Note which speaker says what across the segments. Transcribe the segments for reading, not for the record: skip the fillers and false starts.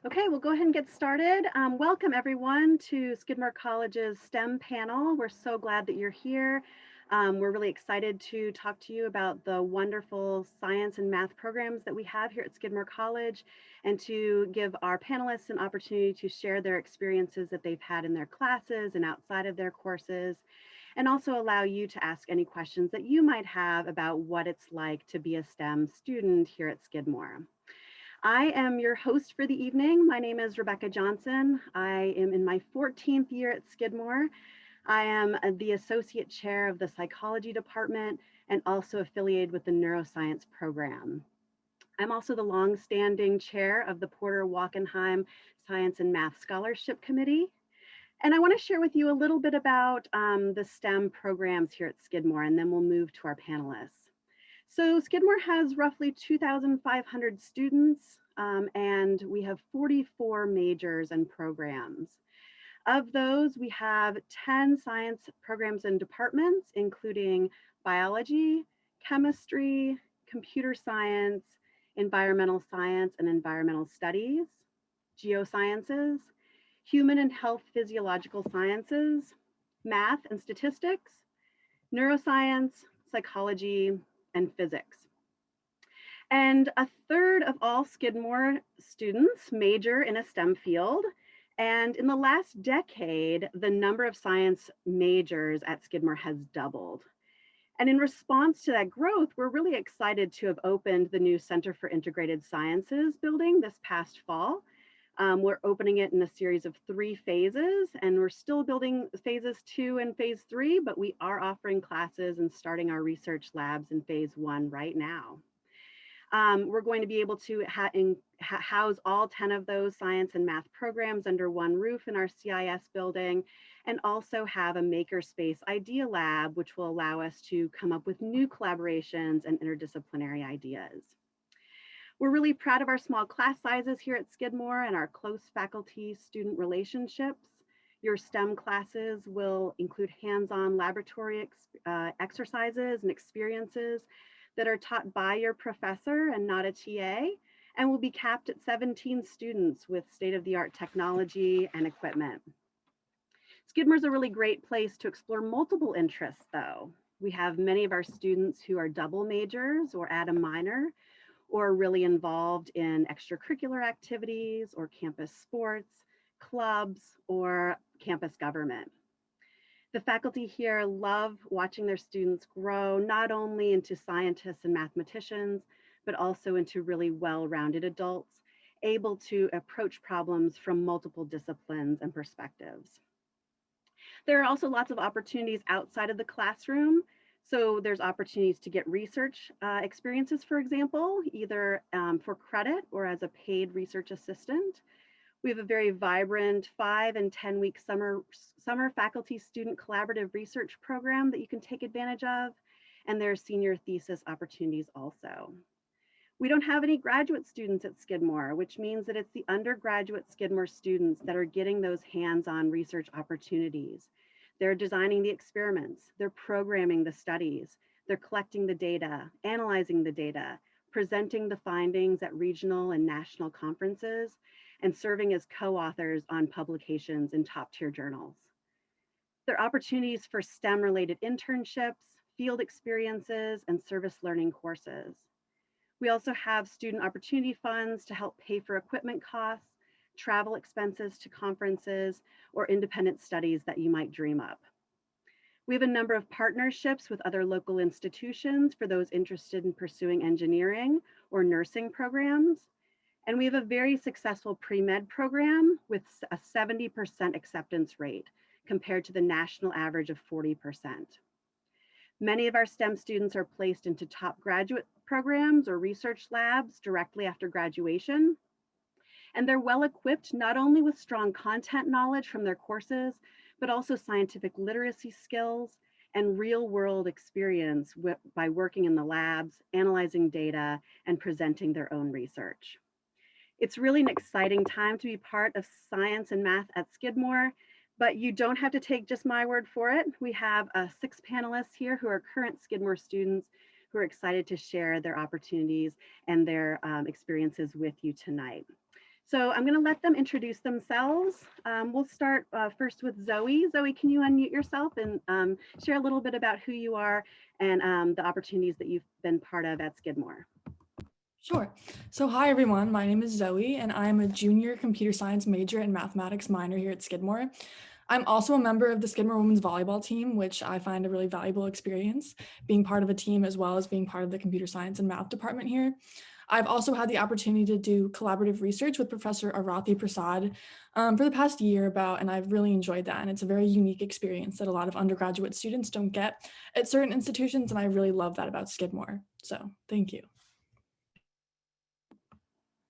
Speaker 1: Okay, we'll go ahead and get started. Welcome everyone to Skidmore College's STEM panel. We're so glad that you're here. We're really excited to talk to you about the wonderful science and math programs that we have here at Skidmore College and to give our panelists an opportunity to share their experiences that they've had in their classes and outside of their courses, and also allow you to ask any questions that you might have about what it's like to be a STEM student here at Skidmore. I am your host for the evening. My name is Rebecca Johnson. I am in my 14th year at Skidmore. I am the associate chair of the psychology department and also affiliated with the neuroscience program. I'm also the longstanding chair of the Porter Wachenheim Science and Math Scholarship Committee. And I want to share with you a little bit about the STEM programs here at Skidmore, and then we'll move to our panelists. So Skidmore has roughly 2,500 students, and we have 44 majors and programs. Of those, we have 10 science programs and departments, including biology, chemistry, computer science, environmental science and environmental studies, geosciences, human and health physiological sciences, math and statistics, neuroscience, psychology, and physics. And a third of all Skidmore students major in a STEM field. And in the last decade, the number of science majors at Skidmore has doubled. And in response to that growth, we're really excited to have opened the new Center for Integrated Sciences building this past fall. We're opening it in a series of 3 phases, and we're still building phases 2 and phase 3, but we are offering classes and starting our research labs in phase 1 right now. We're going to be able to house all 10 of those science and math programs under one roof in our CIS building, and also have a makerspace idea lab, which will allow us to come up with new collaborations and interdisciplinary ideas. We're really proud of our small class sizes here at Skidmore and our close faculty-student relationships. Your STEM classes will include hands-on laboratory exercises and experiences that are taught by your professor and not a TA, and will be capped at 17 students with state-of-the-art technology and equipment. Skidmore is a really great place to explore multiple interests, though. We have many of our students who are double majors or add a minor, or really involved in extracurricular activities or campus sports, clubs, or campus government. The faculty here love watching their students grow, not only into scientists and mathematicians, but also into really well-rounded adults, able to approach problems from multiple disciplines and perspectives. There are also lots of opportunities outside of the classroom. So there's opportunities to get research experiences, for example, either for credit or as a paid research assistant. We have a very vibrant 5 and 10-week summer faculty student collaborative research program that you can take advantage of, and there are senior thesis opportunities also. We don't have any graduate students at Skidmore, which means that it's the undergraduate Skidmore students that are getting those hands-on research opportunities. They're designing the experiments, they're programming the studies, they're collecting the data, analyzing the data, presenting the findings at regional and national conferences, and serving as co-authors on publications in top-tier journals. There are opportunities for STEM-related internships, field experiences, and service learning courses. We also have student opportunity funds to help pay for equipment costs, travel expenses to conferences, or independent studies that you might dream up. We have a number of partnerships with other local institutions for those interested in pursuing engineering or nursing programs. And we have a very successful pre-med program with a 70% acceptance rate compared to the national average of 40%. Many of our STEM students are placed into top graduate programs or research labs directly after graduation. And they're well equipped not only with strong content knowledge from their courses, but also scientific literacy skills and real world experience by working in the labs, analyzing data, and presenting their own research. It's really an exciting time to be part of science and math at Skidmore, but you don't have to take just my word for it. We have 6 panelists here who are current Skidmore students who are excited to share their opportunities and their experiences with you tonight. So I'm going to let them introduce themselves. We'll start first with Zoe. Zoe, can you unmute yourself and share a little bit about who you are and the opportunities that you've been part of at Skidmore?
Speaker 2: Sure. So hi, everyone. My name is Zoe, and I'm a junior computer science major and mathematics minor here at Skidmore. I'm also a member of the Skidmore women's volleyball team, which I find a really valuable experience, being part of a team as well as being part of the computer science and math department here. I've also had the opportunity to do collaborative research with Professor Arathi Prasad for the past year and I've really enjoyed that. And it's a very unique experience that a lot of undergraduate students don't get at certain institutions, and I really love that about Skidmore. So thank you.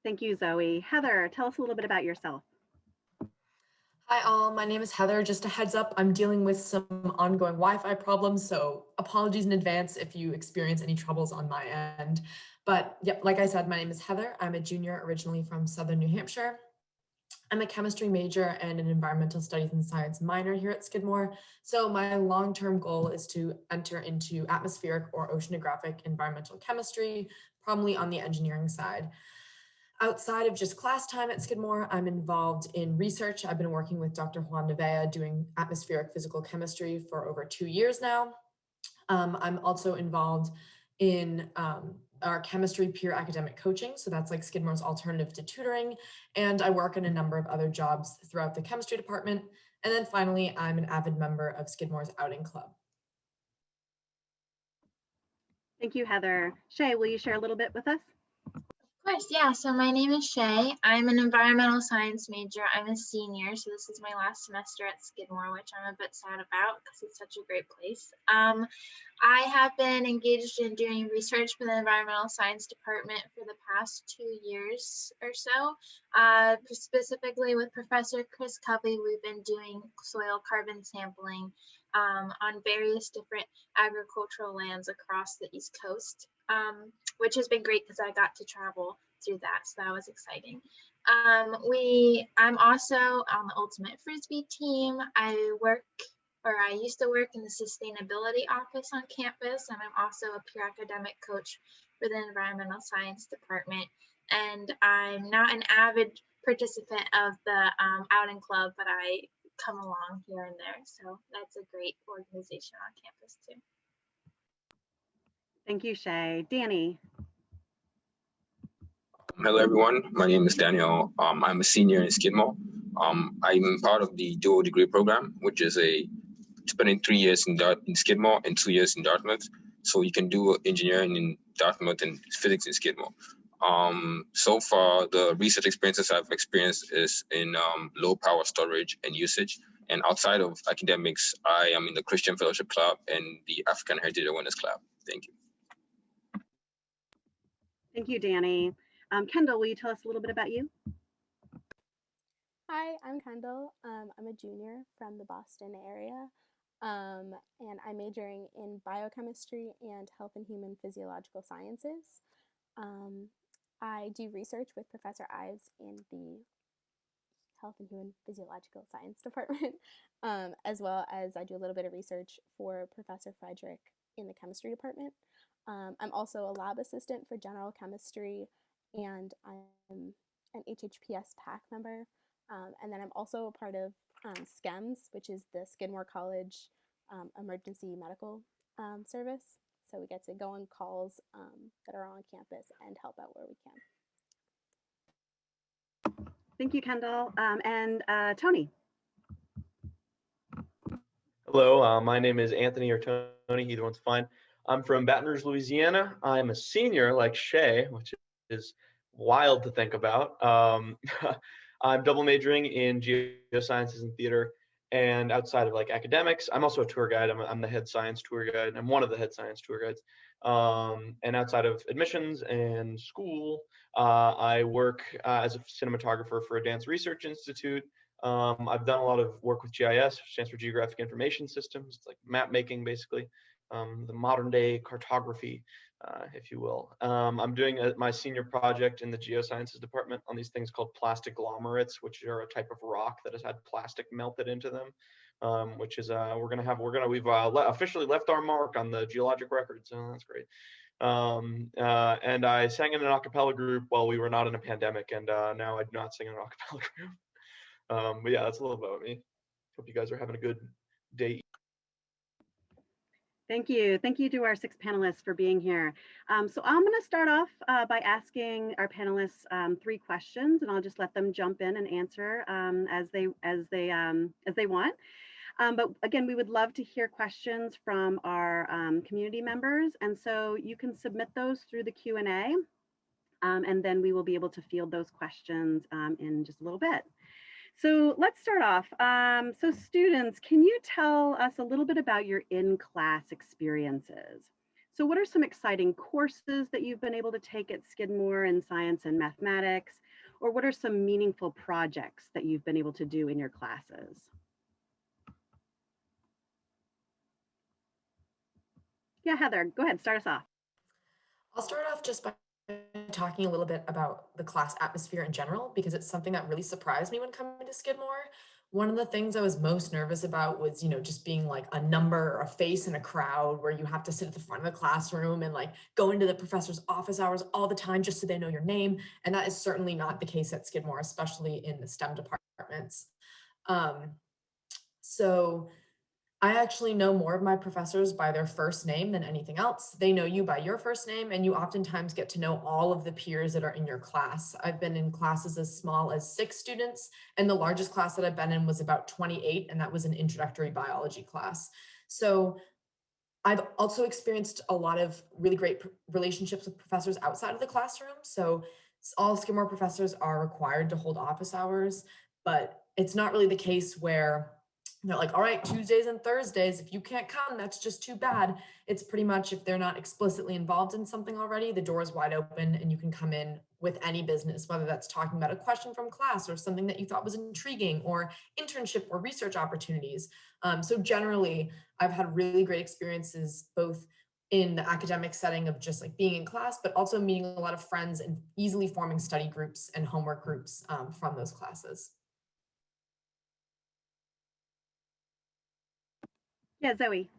Speaker 1: Thank you, Zoe. Heather, tell us a little bit about yourself.
Speaker 3: Hi all, my name is Heather. Just a heads up, I'm dealing with some ongoing Wi-Fi problems, so apologies in advance if you experience any troubles on my end. But yep, like I said, my name is Heather. I'm a junior originally from Southern New Hampshire. I'm a chemistry major and an environmental studies and science minor here at Skidmore. So my long-term goal is to enter into atmospheric or oceanographic environmental chemistry, probably on the engineering side. Outside of just class time at Skidmore, I'm involved in research. I've been working with Dr. Juan Nevea doing atmospheric physical chemistry for over 2 years now. I'm also involved in our chemistry peer academic coaching. So that's like Skidmore's alternative to tutoring. And I work in a number of other jobs throughout the chemistry department. And then finally, I'm an avid member of Skidmore's outing club.
Speaker 1: Thank you, Heather. Shay, will you share a little bit with us?
Speaker 4: Of course, yeah. So my name is Shay. I'm an environmental science major. I'm a senior, so this is my last semester at Skidmore, which I'm a bit sad about because it's such a great place. I have been engaged in doing research for the environmental science department for the past 2 years or so. Specifically with Professor Chris Covey, we've been doing soil carbon sampling on various different agricultural lands across the East Coast, which has been great because I got to travel through that, so that was exciting. I'm also on the Ultimate Frisbee team. I used to work in the sustainability office on campus, and I'm also a peer academic coach for the environmental science department. And I'm not an avid participant of the outing club, but I come along here and there. So that's a great organization on campus too.
Speaker 1: Thank you, Shay. Danny.
Speaker 5: Hello, everyone. My name is Daniel. I'm a senior in Skidmore. I'm part of the dual degree program, which is spending 3 years in Skidmore and 2 years in Dartmouth. So you can do engineering in Dartmouth and physics in Skidmore. So far, the research experiences I've experienced is in low power storage and usage. And outside of academics, I am in the Christian Fellowship Club and the African Heritage Awareness Club. Thank you.
Speaker 1: Thank you, Danny. Kendall, will you tell us a little bit about you?
Speaker 6: Hi, I'm Kendall. I'm a junior from the Boston area, and I'm majoring in biochemistry and health and human physiological sciences. I do research with Professor Ives in the health and human physiological science department, as well as I do a little bit of research for Professor Frederick in the chemistry department. I'm also a lab assistant for general chemistry, and I'm an HHPS PAC member. And then I'm also a part of SCEMS, which is the Skidmore College Emergency Medical Service. So we get to go on calls that are on campus and help out where we can.
Speaker 1: Thank you, Kendall. And Tony.
Speaker 7: Hello, my name is Anthony or Tony, either one's fine. I'm from Baton Rouge, Louisiana. I'm a senior like Shay, which is wild to think about. I'm double majoring in geosciences and theater, and outside of like academics, I'm also a tour guide. I'm the head science tour guide. I'm one of the head science tour guides. And outside of admissions and school, I work as a cinematographer for a dance research institute. I've done a lot of work with GIS, which stands for Geographic Information Systems. It's like map making, basically, the modern day cartography, if you will. I'm doing my senior project in the geosciences department on these things called plastic glomerates, which are a type of rock that has had plastic melted into them, which is we've officially left our mark on the geologic record, so that's great. And I sang in an a cappella group while we were not in a pandemic, and now I do not sing in an a cappella group. But yeah, that's a little about me. Hope you guys are having a good day.
Speaker 1: Thank you. Thank you to our 6 panelists for being here. So I'm going to start off by asking our panelists 3 questions, and I'll just let them jump in and answer as they want. But again, we would love to hear questions from our community members, and so you can submit those through the Q&A, and then we will be able to field those questions in just a little bit. So let's start off. So students, can you tell us a little bit about your in-class experiences? So what are some exciting courses that you've been able to take at Skidmore in science and mathematics? Or what are some meaningful projects that you've been able to do in your classes? Yeah, Heather, go ahead, start us off.
Speaker 3: I'll start off just by talking a little bit about the class atmosphere in general, because it's something that really surprised me when coming to Skidmore. One of the things I was most nervous about was, just being like a number or a face in a crowd where you have to sit at the front of the classroom and like go into the professor's office hours all the time just so they know your name. And that is certainly not the case at Skidmore, especially in the STEM departments. So I actually know more of my professors by their first name than anything else. They know you by your first name, and you oftentimes get to know all of the peers that are in your class. I've been in classes as small as 6 students, and the largest class that I've been in was about 28, and that was an introductory biology class. So I've also experienced a lot of really great relationships with professors outside of the classroom. So all Skidmore professors are required to hold office hours, but it's not really the case where they're like, all right, Tuesdays and Thursdays, if you can't come, that's just too bad. It's pretty much, if they're not explicitly involved in something already, the door is wide open and you can come in with any business, whether that's talking about a question from class or something that you thought was intriguing, or internship or research opportunities. So generally, I've had really great experiences, both in the academic setting of just like being in class, but also meeting a lot of friends and easily forming study groups and homework groups from those classes.
Speaker 1: Yeah, Zoe.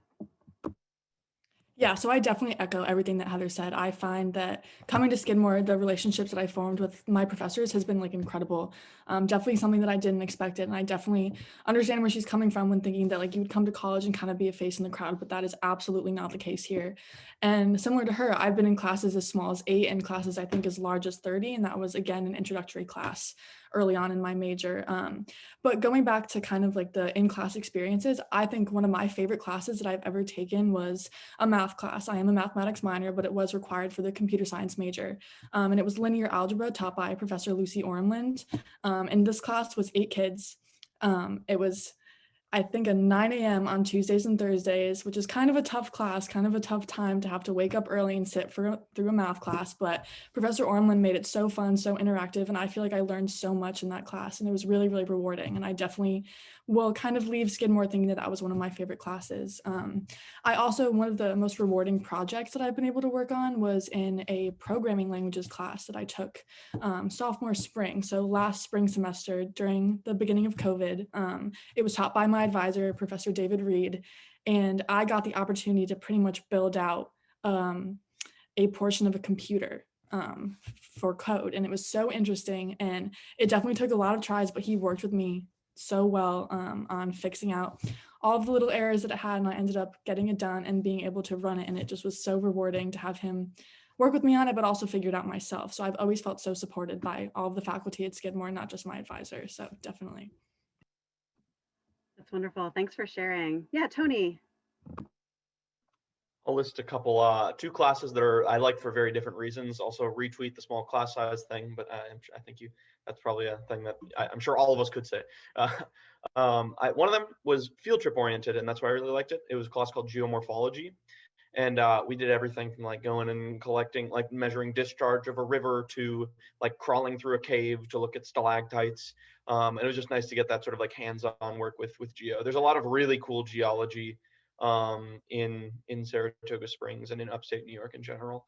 Speaker 2: Yeah, so I definitely echo everything that Heather said. I find that coming to Skidmore, the relationships that I formed with my professors has been like incredible. Definitely something that I didn't expect it. And I definitely understand where she's coming from when thinking that like you would come to college and kind of be a face in the crowd, but that is absolutely not the case here. And similar to her, I've been in classes as small as 8 and classes I think as large as 30. And that was again an introductory class early on in my major. But going back to kind of like the in-class experiences, I think one of my favorite classes that I've ever taken was a math class. I am a mathematics minor, but it was required for the computer science major. And it was linear algebra taught by Professor Lucy Ormland. And this class was 8 kids. It was, I think, a 9 a.m. on Tuesdays and Thursdays, which is kind of a tough class, kind of a tough time to have to wake up early and sit through a math class. But Professor Ormland made it so fun, so interactive. And I feel like I learned so much in that class. And it was really, really rewarding. And I definitely will kind of leave Skidmore thinking that that was one of my favorite classes. I also, one of the most rewarding projects that I've been able to work on was in a programming languages class that I took sophomore spring. So last spring semester during the beginning of COVID. It was taught by my advisor, Professor David Reed, and I got the opportunity to pretty much build out a portion of a computer for code. And it was so interesting, and it definitely took a lot of tries, but he worked with me so well on fixing out all of the little errors that it had, and I ended up getting it done and being able to run it, and it just was so rewarding to have him work with me on it, but also figure it out myself. So I've always felt so supported by all of the faculty at Skidmore, not just my advisor. So definitely.
Speaker 1: That's wonderful. Thanks for sharing. Yeah, Tony.
Speaker 7: I'll list a couple, 2 classes that I like for very different reasons. Also retweet the small class size thing, but I think that's probably a thing that I'm sure all of us could say. One of them was field trip oriented, and that's why I really liked it. It was a class called Geomorphology. And we did everything from like going and collecting, like measuring discharge of a river, to like crawling through a cave to look at stalactites. And it was just nice to get that sort of like hands-on work with geo. There's a lot of really cool geology in Saratoga Springs and in upstate New York in general.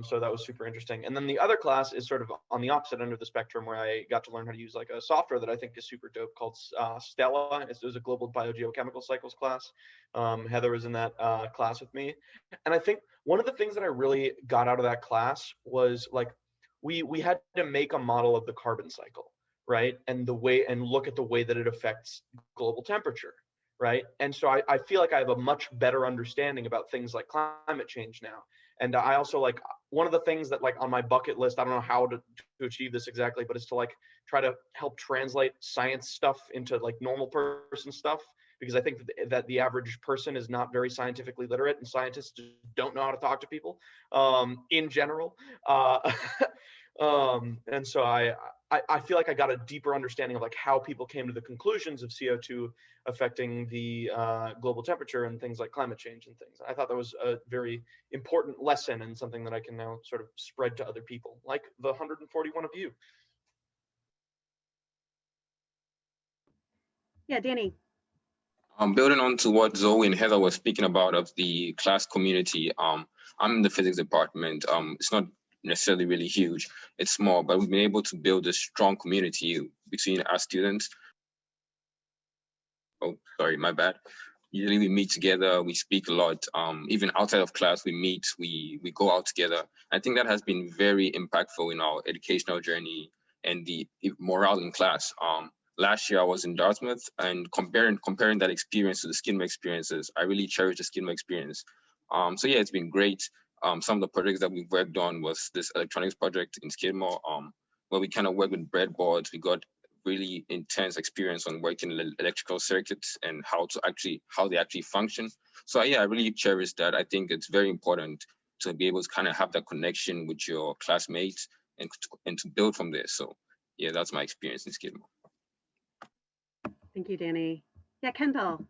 Speaker 7: So that was super interesting. And then the other class is sort of on the opposite end of the spectrum, where I got to learn how to use like a software that I think is super dope called Stella. It was a global biogeochemical cycles class. Heather was in that class with me. And I think one of the things that I really got out of that class was like, we had to make a model of the carbon cycle, right? And look at the way that it affects global temperature, right? And so I feel like I have a much better understanding about things like climate change now. And I also like, one of the things that like on my bucket list, I don't know how to achieve this exactly, but is to like try to help translate science stuff into like normal person stuff, because I think that the average person is not very scientifically literate, and scientists just don't know how to talk to people in general. And so I feel like I got a deeper understanding of like how people came to the conclusions of CO2 affecting the global temperature and things like climate change and things. I thought that was a very important lesson and something that I can now sort of spread to other people, like the 141 of you.
Speaker 1: Yeah, Danny.
Speaker 5: Building on to what Zoe and Heather were speaking about of the class community, I'm in the physics department. It's not necessarily really huge, it's small, but we've been able to build a strong community between our students. Oh, sorry, my bad. Usually we meet together, we speak a lot. Even outside of class, we meet, we go out together. I think that has been very impactful in our educational journey and the morale in class. Last year I was in Dartmouth, and comparing that experience to the Skidmore experiences, I really cherish the Skidmore experience. So yeah, it's been great. Some of the projects that we've worked on was this electronics project in Skidmore, where we kind of worked with breadboards. We got really intense experience on working electrical circuits and how they actually function. So yeah, I really cherish that. I think it's very important to be able to kind of have that connection with your classmates and to build from there. So yeah, that's my experience in Skidmore.
Speaker 1: Thank you, Danny. Yeah, Kendall.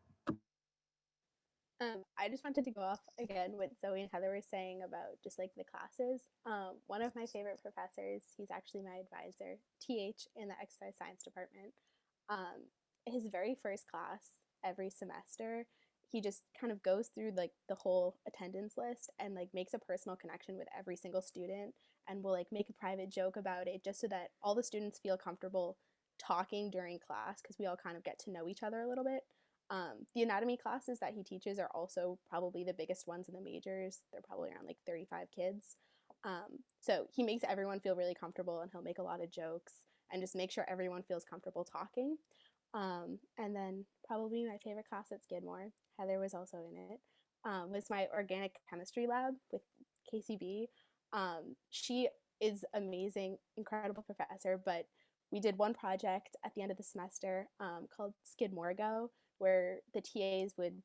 Speaker 6: I just wanted to go off again what Zoe and Heather were saying about just like the classes. One of my favorite professors, he's actually my advisor, TH, in the exercise science department. His very first class every semester, he just kind of goes through like the whole attendance list and like makes a personal connection with every single student, and will like make a private joke about it just so that all the students feel comfortable talking during class, because we all kind of get to know each other a little bit. The anatomy classes that he teaches are also probably the biggest ones in the majors. They're probably around like 35 kids. So he makes everyone feel really comfortable, and he'll make a lot of jokes and just make sure everyone feels comfortable talking. And then probably my favorite class at Skidmore, Heather was also in it, was my organic chemistry lab with KCB. She is amazing, incredible professor, but we did one project at the end of the semester called Skidmore Go, where the TAs would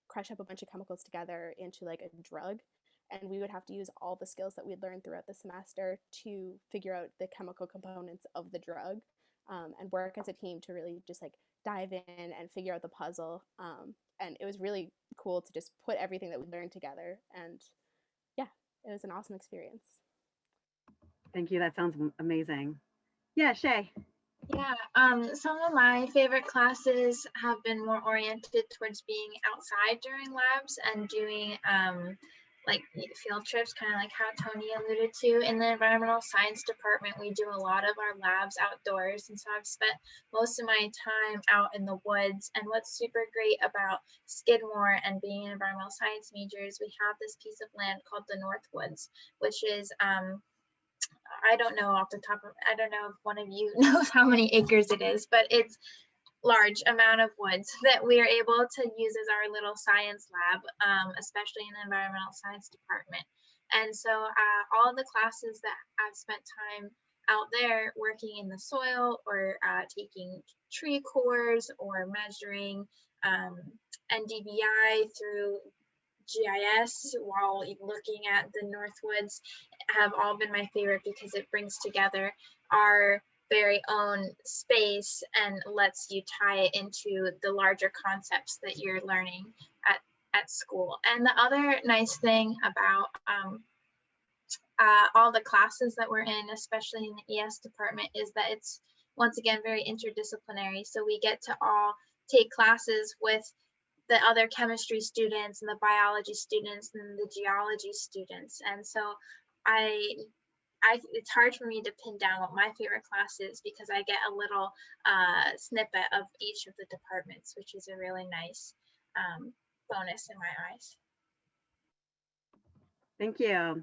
Speaker 6: crush up a bunch of chemicals together into like a drug, and we would have to use all the skills that we'd learned throughout the semester to figure out the chemical components of the drug, and work as a team to really just like dive in and figure out the puzzle. And it was really cool to just put everything that we learned together, and yeah, it was an awesome experience.
Speaker 1: Thank you. That sounds amazing. Yeah, Shay.
Speaker 4: Yeah, some of my favorite classes have been more oriented towards being outside during labs and doing like field trips, kind of like how Tony alluded to. In the environmental science department, we do a lot of our labs outdoors, and so I've spent most of my time out in the woods. And what's super great about Skidmore and being an environmental science major is we have this piece of land called the North Woods, which is I don't know off the top of, I don't know if one of you knows how many acres it is, but it's large amount of woods that we are able to use as our little science lab, especially in the environmental science department. And so all of the classes that I've spent time out there working in the soil, or taking tree cores, or measuring NDVI through GIS while looking at the Northwoods, have all been my favorite, because it brings together our very own space and lets you tie it into the larger concepts that you're learning at school. And the other nice thing about all the classes that we're in, especially in the ES department, is that it's once again very interdisciplinary. So we get to all take classes with the other chemistry students and the biology students and the geology students. And so it's hard for me to pin down what my favorite class is because I get a little snippet of each of the departments, which is a really nice bonus in my eyes.
Speaker 1: Thank you.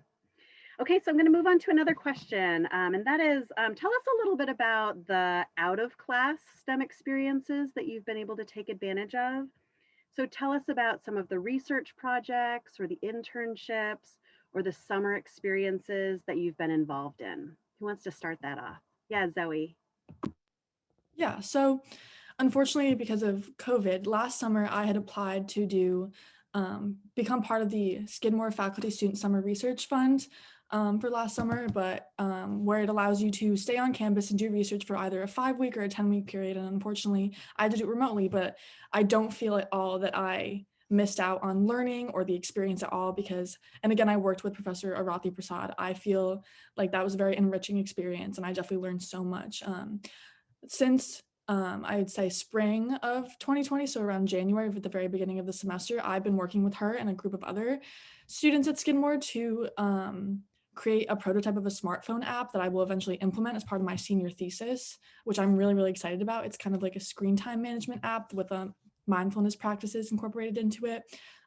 Speaker 1: Okay, so I'm going to move on to another question, and that is, tell us a little bit about the out-of-class STEM experiences that you've been able to take advantage of. So tell us about some of the research projects or the internships or the summer experiences that you've been involved in. Who wants to start that off? Yeah, Zoe.
Speaker 2: Yeah, so unfortunately, because of COVID, last summer I had applied to become part of the Skidmore Faculty Student Summer Research Fund for last summer, but where it allows you to stay on campus and do research for either a 5-week or a 10-week period. And unfortunately, I had to do it remotely, but I don't feel at all that I missed out on learning or the experience at all because, and again, I worked with Professor Arathi Prasad. I feel like that was a very enriching experience and I definitely learned so much. Since I would say spring of 2020, so around January, at the very beginning of the semester, I've been working with her and a group of other students at Skidmore to create a prototype of a smartphone app that I will eventually implement as part of my senior thesis, which I'm really, really excited about. It's kind of like a screen time management app with mindfulness practices incorporated into it.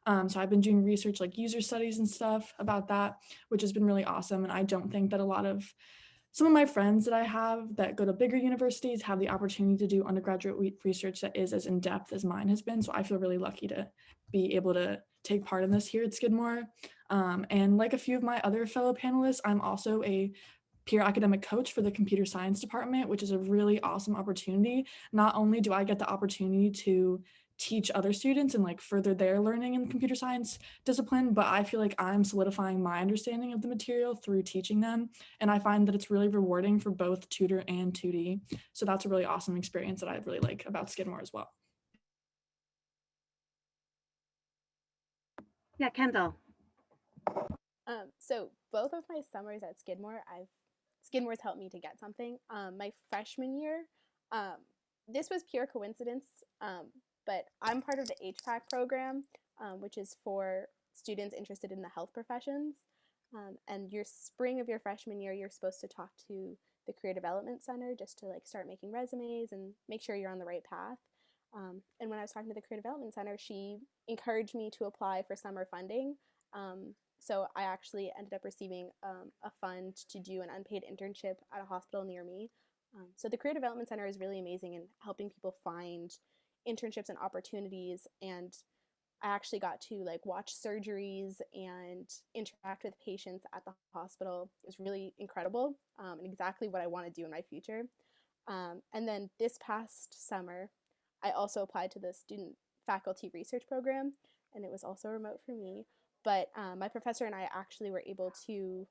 Speaker 2: So I've been doing research like user studies and stuff about that, which has been really awesome. And I don't think that some of my friends that I have that go to bigger universities have the opportunity to do undergraduate research that is as in-depth as mine has been. So I feel really lucky to be able to take part in this here at Skidmore. And like a few of my other fellow panelists, I'm also a peer academic coach for the computer science department, which is a really awesome opportunity. Not only do I get the opportunity to teach other students and like further their learning in the computer science discipline, but I feel like I'm solidifying my understanding of the material through teaching them. And I find that it's really rewarding for both tutor and 2D. So that's a really awesome experience that I really like about Skidmore as well.
Speaker 1: Yeah, Kendall.
Speaker 6: So both of my summers at Skidmore's helped me to get something. My freshman year, this was pure coincidence, but I'm part of the HPAC program, which is for students interested in the health professions. And your spring of your freshman year, you're supposed to talk to the Career Development Center just to like start making resumes and make sure you're on the right path. And when I was talking to the Career Development Center, she encouraged me to apply for summer funding. So I actually ended up receiving a fund to do an unpaid internship at a hospital near me. So the Career Development Center is really amazing in helping people find internships and opportunities. And I actually got to like watch surgeries and interact with patients at the hospital. It was really incredible and exactly what I want to do in my future. And then this past summer, I also applied to the student faculty research program, and it was also remote for me. But my professor and I actually were able to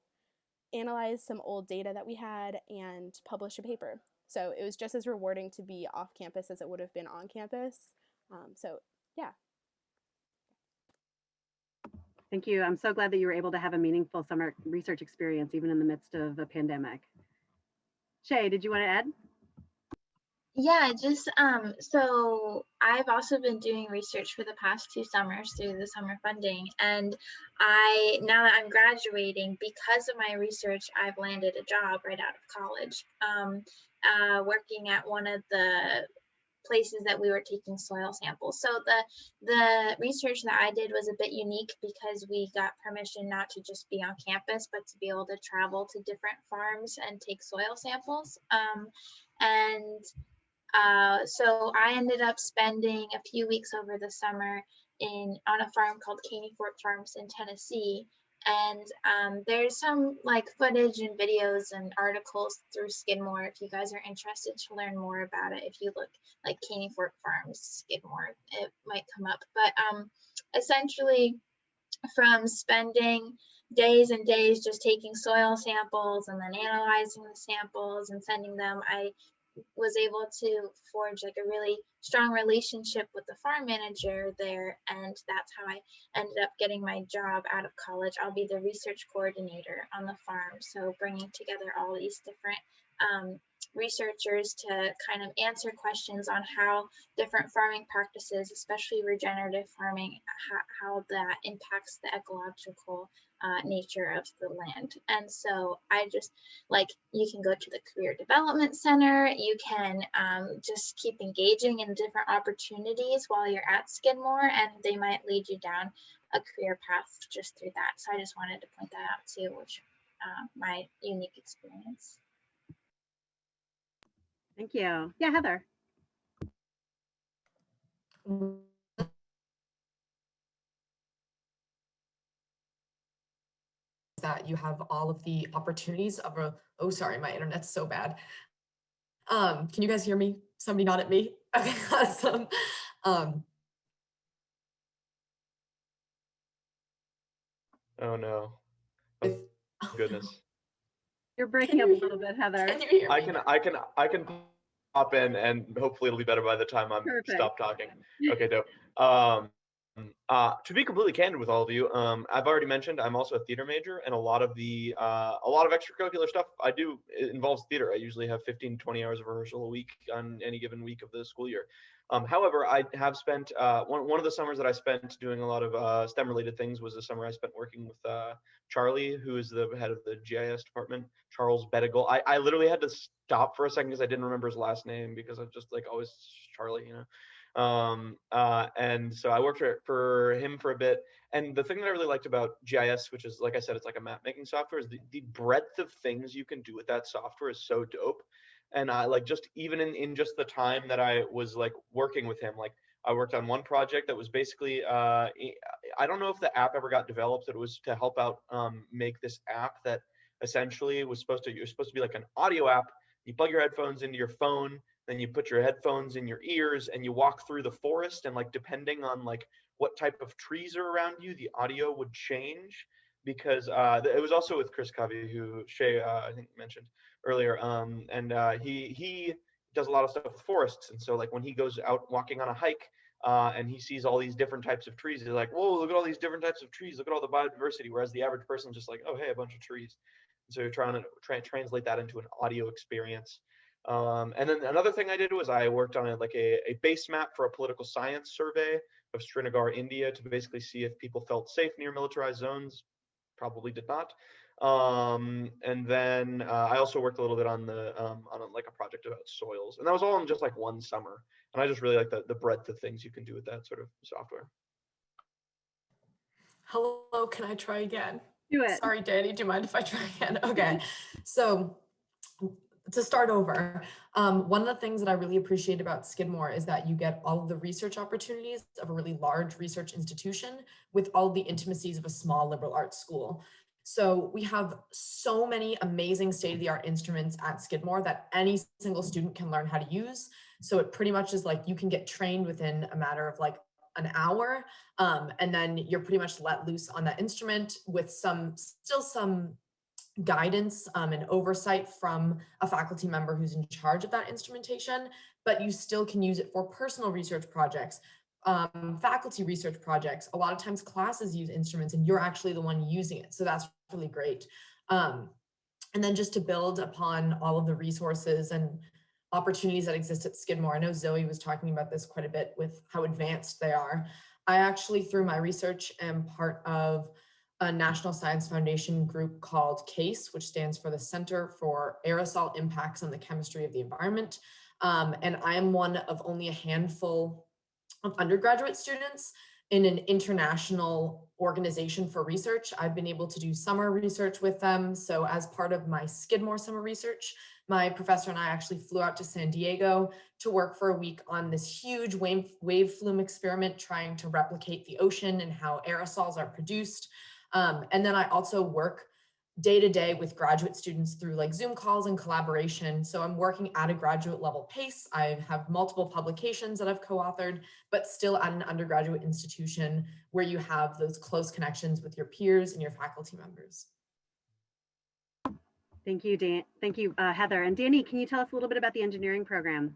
Speaker 6: analyze some old data that we had and publish a paper. So it was just as rewarding to be off campus as it would have been on campus. So yeah.
Speaker 1: Thank you. I'm so glad that you were able to have a meaningful summer research experience, even in the midst of a pandemic. Shay, did you want to add?
Speaker 4: Yeah, just so I've also been doing research for the past 2 summers through the summer funding, and now that I'm graduating, because of my research, I've landed a job right out of college, working at one of the places that we were taking soil samples. So the research that I did was a bit unique because we got permission not to just be on campus, but to be able to travel to different farms and take soil samples. So I ended up spending a few weeks over the summer on a farm called Caney Fort Farms in Tennessee. And there's some like footage and videos and articles through Skidmore if you guys are interested to learn more about it. If you look like Caney Fort Farms Skidmore, it might come up. But essentially, from spending days and days just taking soil samples and then analyzing the samples and sending them, I was able to forge like a really strong relationship with the farm manager there, and that's how I ended up getting my job out of college. I'll be the research coordinator on the farm, so bringing together all these different researchers to kind of answer questions on how different farming practices, especially regenerative farming, how that impacts the ecological nature of the land. And so I just like, you can go to the Career Development Center, you can just keep engaging in different opportunities while you're at Skidmore, and they might lead you down a career path just through that. So I just wanted to point that out too, which my unique experience.
Speaker 1: Thank you. Yeah, Heather.
Speaker 3: That you have all of the opportunities of a, oh, sorry, my internet's so bad. Can you guys hear me? Somebody nod at me. Okay, awesome.
Speaker 7: Oh no. Oh, goodness.
Speaker 1: You're breaking up a little bit, Heather.
Speaker 3: Can you hear me?
Speaker 7: I can pop in and hopefully it'll be better by the time I'm stopped talking. Okay, dope. To be completely candid with all of you, I've already mentioned I'm also a theater major, and a lot of extracurricular stuff I do involves theater. I usually have 15, 20 hours of rehearsal a week on any given week of the school year. However, I have spent one of the summers that I spent doing a lot of STEM related things was the summer I spent working with Charlie, who is the head of the GIS department, Charles Bedigal. I literally had to stop for a second because I didn't remember his last name because I'm just like always Charlie, you know. And so I worked for him for a bit. And the thing that I really liked about GIS, which is, like I said, it's like a map making software, is the breadth of things you can do with that software is so dope. And I like just even in just the time that I was like working with him, like I worked on one project that was basically, I don't know if the app ever got developed. It was to help out make this app that essentially you're supposed to be like an audio app. You plug your headphones into your phone, then you put your headphones in your ears and you walk through the forest, and like depending on like what type of trees are around you, the audio would change. Because it was also with Chris Covey, who Shay I think mentioned earlier, and he does a lot of stuff with forests, and so like when he goes out walking on a hike and he sees all these different types of trees, he's like, whoa, look at all these different types of trees, look at all the biodiversity, whereas the average person is just like, oh hey, a bunch of trees. And so you're trying to translate that into an audio experience. And then another thing I did was I worked on a base map for a political science survey of Srinagar, India, to basically see if people felt safe near militarized zones. Probably did not. And then I also worked a little bit on a project about soils, and that was all in just like one summer. And I just really like the breadth of things you can do with that sort of software.
Speaker 3: Hello, can I try again?
Speaker 1: Do it.
Speaker 3: Sorry, Danny, do you mind if I try again? Okay, so to start over, one of the things that I really appreciate about Skidmore is that you get all of the research opportunities of a really large research institution with all the intimacies of a small liberal arts school. So we have so many amazing state-of-the-art instruments at Skidmore that any single student can learn how to use. So it pretty much is like you can get trained within a matter of like an hour, and then you're pretty much let loose on that instrument with still some guidance and oversight from a faculty member who's in charge of that instrumentation, but you still can use it for personal research projects, faculty research projects. A lot of times classes use instruments and you're actually the one using it. So that's really great. And then just to build upon all of the resources and opportunities that exist at Skidmore. I know Zoe was talking about this quite a bit with how advanced they are. I actually, through my research, am part of a National Science Foundation group called CASE, which stands for the Center for Aerosol Impacts on the Chemistry of the Environment. And I am one of only a handful of undergraduate students in an international organization for research. I've been able to do summer research with them. So as part of my Skidmore summer research, my professor and I actually flew out to San Diego to work for a week on this huge wave flume experiment trying to replicate the ocean and how aerosols are produced. And then I also work day to day with graduate students through like Zoom calls and collaboration. So I'm working at a graduate level pace. I have multiple publications that I've co-authored, but still at an undergraduate institution where you have those close connections with your peers and your faculty members.
Speaker 1: Thank you, Dan. Thank you, Heather. And Danny, can you tell us a little bit about the engineering program?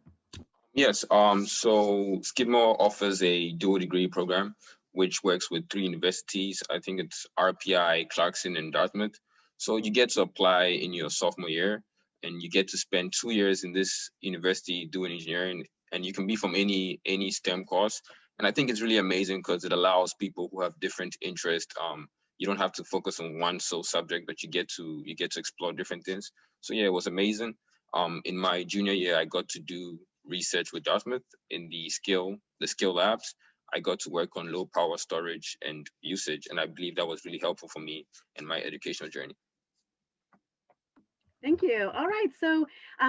Speaker 5: Yes, so Skidmore offers a dual degree program, which works with 3 universities. I think it's RPI, Clarkson, and Dartmouth. So you get to apply in your sophomore year. and you get to spend 2 years in this university doing engineering, and you can be from any STEM course. And I think it's really amazing because it allows people who have different interests. You don't have to focus on one sole subject, but you get to explore different things. So yeah, it was amazing. In my junior year, I got to do research with Dartmouth in the skill labs. I got to work on low power storage and usage, and I believe that was really helpful for me in my educational journey.
Speaker 1: Thank you. All right, so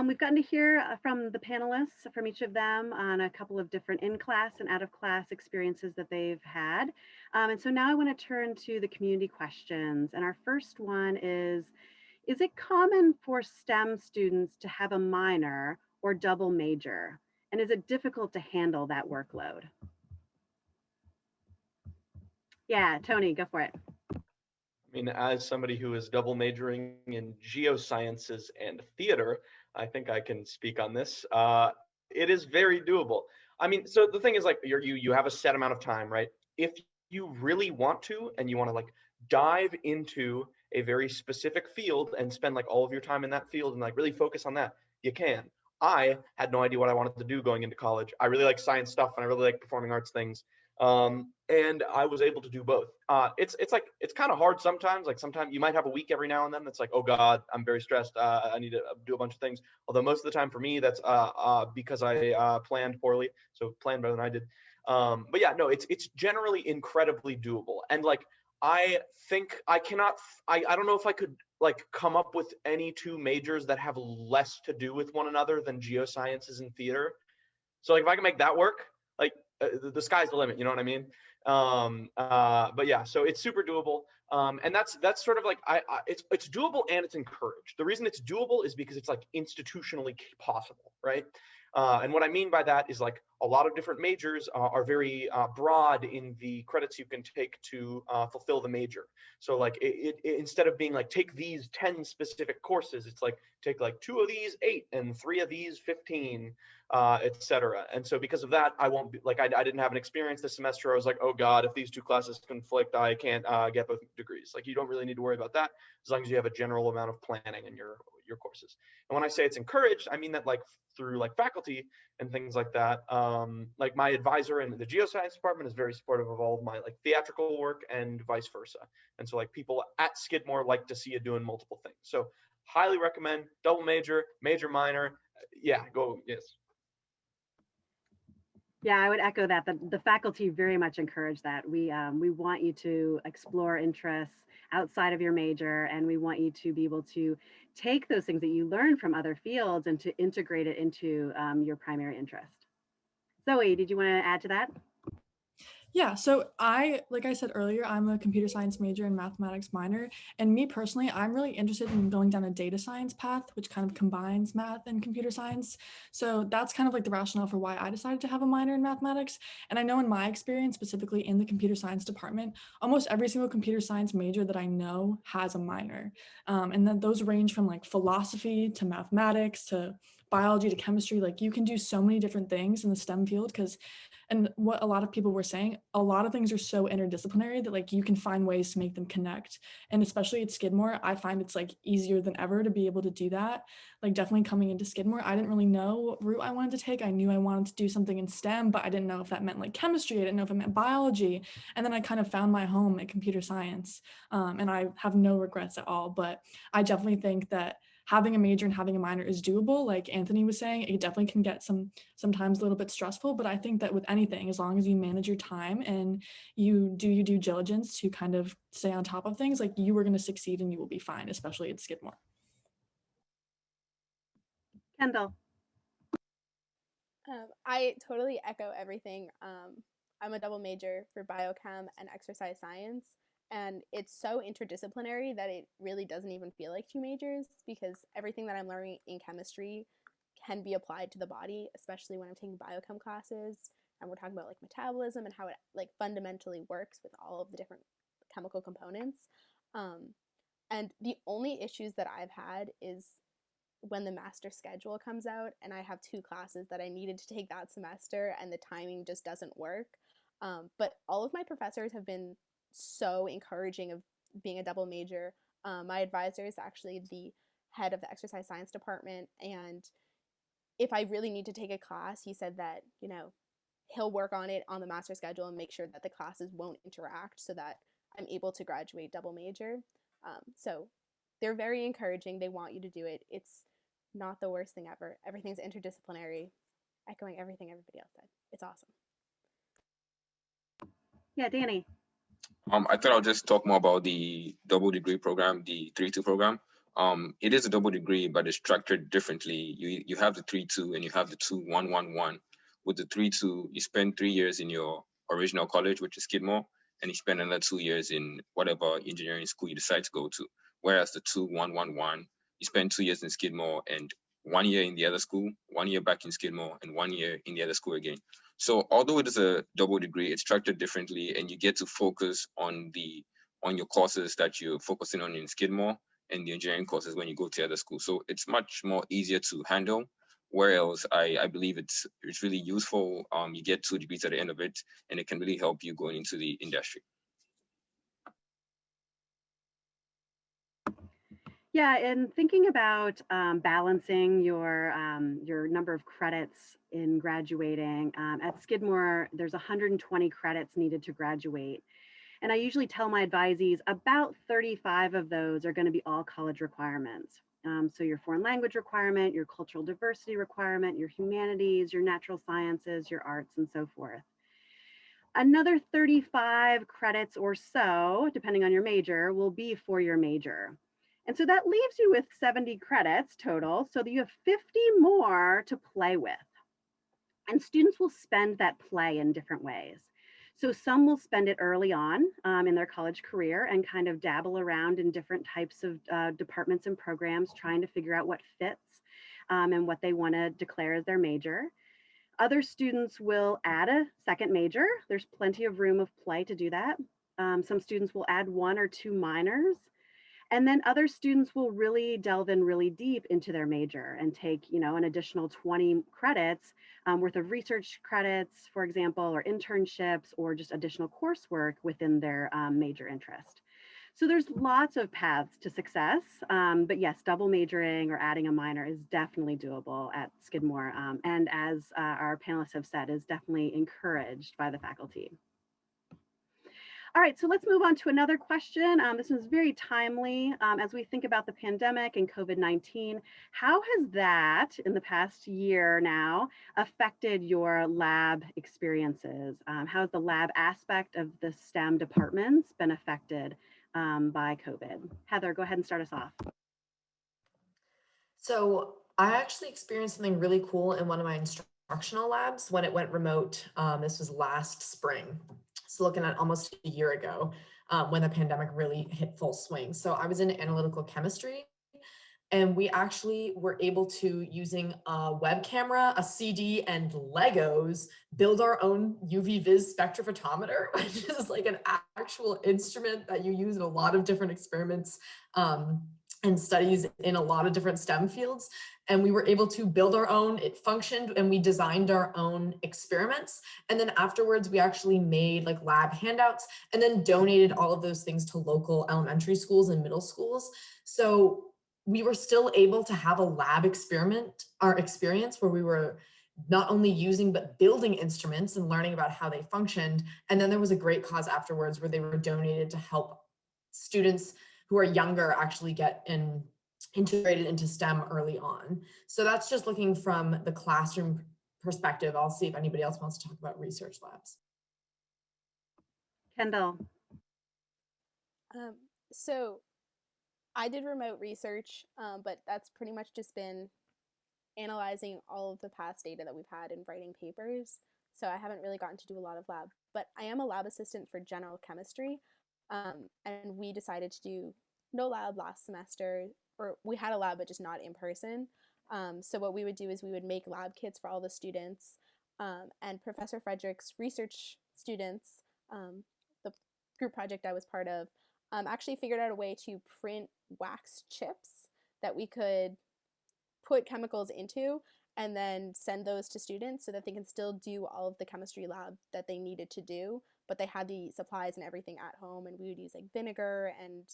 Speaker 1: we've gotten to hear from the panelists, from each of them, on a couple of different in-class and out-of-class experiences that they've had. And so now I want to turn to the community questions. And our first one is it common for STEM students to have a minor or double major? And is it difficult to handle that workload? Yeah, Tony, go for it.
Speaker 7: I mean, as somebody who is double majoring in geosciences and theater, I think I can speak on this. It is very doable. I mean, so the thing is, like, you have a set amount of time, right? If you really want to, and you want to like dive into a very specific field and spend like all of your time in that field and like really focus on that, you can. I had no idea what I wanted to do going into college. I really like science stuff and I really like performing arts things. And I was able to do both. It's like it's kind of hard sometimes. Like sometimes you might have a week every now and then that's like, oh God, I'm very stressed. I need to do a bunch of things. Although most of the time for me, that's because I planned poorly. So planned better than I did. But yeah, no, it's generally incredibly doable. And like I think I cannot. I don't know if I could like come up with any two majors that have less to do with one another than geosciences and theater. So like if I can make that work, like the sky's the limit, you know what I mean? But yeah, so it's super doable. And that's sort of like it's doable and it's encouraged. The reason it's doable is because it's like institutionally possible, right? And what I mean by that is like a lot of different majors are very broad in the credits you can take to fulfill the major. So like instead of being like take these 10 specific courses, it's like take like 2 of these 8 and 3 of these 15, etc. And so because of that, I won't be like I didn't have an experience this semester. I was like, oh God, if these two classes conflict, I can't get both degrees. Like you don't really need to worry about that as long as you have a general amount of planning in your courses. And when I say it's encouraged, I mean that like through like faculty and things like that. Like my advisor in the geoscience department is very supportive of all of my like theatrical work and vice versa. And so like people at Skidmore like to see you doing multiple things. So highly recommend double major, major minor. Yeah, go, yes.
Speaker 1: Yeah, I would echo that. The faculty very much encourage that. We want you to explore interests outside of your major, and we want you to be able to take those things that you learn from other fields and to integrate it into your primary interest. Zoe, did you want to add to that?
Speaker 2: Yeah, so like I said earlier, I'm a computer science major and mathematics minor. And me personally, I'm really interested in going down a data science path, which kind of combines math and computer science. So that's kind of like the rationale for why I decided to have a minor in mathematics. And I know in my experience, specifically in the computer science department, almost every single computer science major that I know has a minor. And then those range from like philosophy to mathematics to biology to chemistry. Like you can do so many different things in the STEM field because and what a lot of people were saying, a lot of things are so interdisciplinary that like you can find ways to make them connect. And especially at Skidmore, I find it's like easier than ever to be able to do that. Like definitely coming into Skidmore, I didn't really know what route I wanted to take. I knew I wanted to do something in STEM, but I didn't know if that meant like chemistry. I didn't know if it meant biology. And then I kind of found my home at computer science. And I have no regrets at all. But I definitely think that having a major and having a minor is doable. Like Anthony was saying, it definitely can get sometimes a little bit stressful, but I think that with anything, as long as you manage your time and you do your due diligence to kind of stay on top of things, like you are going to succeed and you will be fine, especially at Skidmore.
Speaker 1: Kendall.
Speaker 6: I totally echo everything. I'm a double major for biochem and exercise science. And it's so interdisciplinary that it really doesn't even feel like two majors because everything that I'm learning in chemistry can be applied to the body, especially when I'm taking biochem classes and we're talking about like metabolism and how it like fundamentally works with all of the different chemical components. And the only issues that I've had is when the master schedule comes out and I have 2 classes that I needed to take that semester and the timing just doesn't work. But all of my professors have been so encouraging of being a double major. My advisor is actually the head of the exercise science department. And if I really need to take a class, he said that, he'll work on it on the master schedule and make sure that the classes won't interact so that I'm able to graduate double major. So they're very encouraging. They want you to do it. It's not the worst thing ever. Everything's interdisciplinary, echoing everything everybody else said. It's awesome.
Speaker 1: Yeah, Danny.
Speaker 5: I thought I'll just talk more about the double degree program, the 3-2 program. It is a double degree, but it's structured differently. You have the 3-2 and you have the 2-1-1-1. With the 3-2, you spend 3 years in your original college, which is Skidmore, and you spend another 2 years in whatever engineering school you decide to go to. Whereas the 2-1-1-1, you spend 2 years in Skidmore and 1 year in the other school, 1 year back in Skidmore, and 1 year in the other school again. So although it is a double degree, it's structured differently, and you get to focus on your courses that you're focusing on in Skidmore and the engineering courses when you go to other schools. So it's much more easier to handle. Whereas I believe it's really useful. You get 2 degrees at the end of it, and it can really help you going into the industry.
Speaker 1: Yeah, and thinking about balancing your number of credits in graduating, at Skidmore, there's 120 credits needed to graduate. And I usually tell my advisees about 35 of those are going to be all college requirements. So your foreign language requirement, your cultural diversity requirement, your humanities, your natural sciences, your arts, and so forth. Another 35 credits or so, depending on your major, will be for your major. And so that leaves you with 70 credits total, so that you have 50 more to play with. And students will spend that play in different ways. So some will spend it early on in their college career and kind of dabble around in different types of departments and programs, trying to figure out what fits and what they want to declare as their major. Other students will add a second major. There's plenty of room of play to do that. Some students will add 1 or 2 minors. And then other students will really delve in really deep into their major and take, an additional 20 credits worth of research credits, for example, or internships, or just additional coursework within their major interest. So there's lots of paths to success, but yes, double majoring or adding a minor is definitely doable at Skidmore. And as our panelists have said, is definitely encouraged by the faculty. All right, so let's move on to another question. This is very timely as we think about the pandemic and COVID-19. How has that, in the past year now, affected your lab experiences? How has the lab aspect of the STEM departments been affected by COVID? Heather, go ahead and start us off.
Speaker 3: So I actually experienced something really cool in one of my instructional labs when it went remote. This was last spring. So looking at almost a year ago when the pandemic really hit full swing. So I was in analytical chemistry, and we actually were able to, using a web camera, a CD, and Legos, build our own UV vis spectrophotometer, which is like an actual instrument that you use in a lot of different experiments and studies in a lot of different STEM fields. And we were able to build our own, it functioned, and we designed our own experiments. And then afterwards, we actually made like lab handouts and then donated all of those things to local elementary schools and middle schools. So we were still able to have a lab experience where we were not only using, but building instruments and learning about how they functioned. And then there was a great cause afterwards where they were donated to help students who are younger actually get integrated into STEM early on. So that's just looking from the classroom perspective. I'll see if anybody else wants to talk about research labs.
Speaker 1: Kendall.
Speaker 6: So I did remote research, but that's pretty much just been analyzing all of the past data that we've had and writing papers. So I haven't really gotten to do a lot of lab, but I am a lab assistant for general chemistry. And we decided to do no lab last semester, or we had a lab, but just not in person. So what we would do is we would make lab kits for all the students, and Professor Frederick's research students, the group project I was part of, actually figured out a way to print wax chips that we could put chemicals into and then send those to students so that they can still do all of the chemistry lab that they needed to do, but they had the supplies and everything at home, and we would use like vinegar and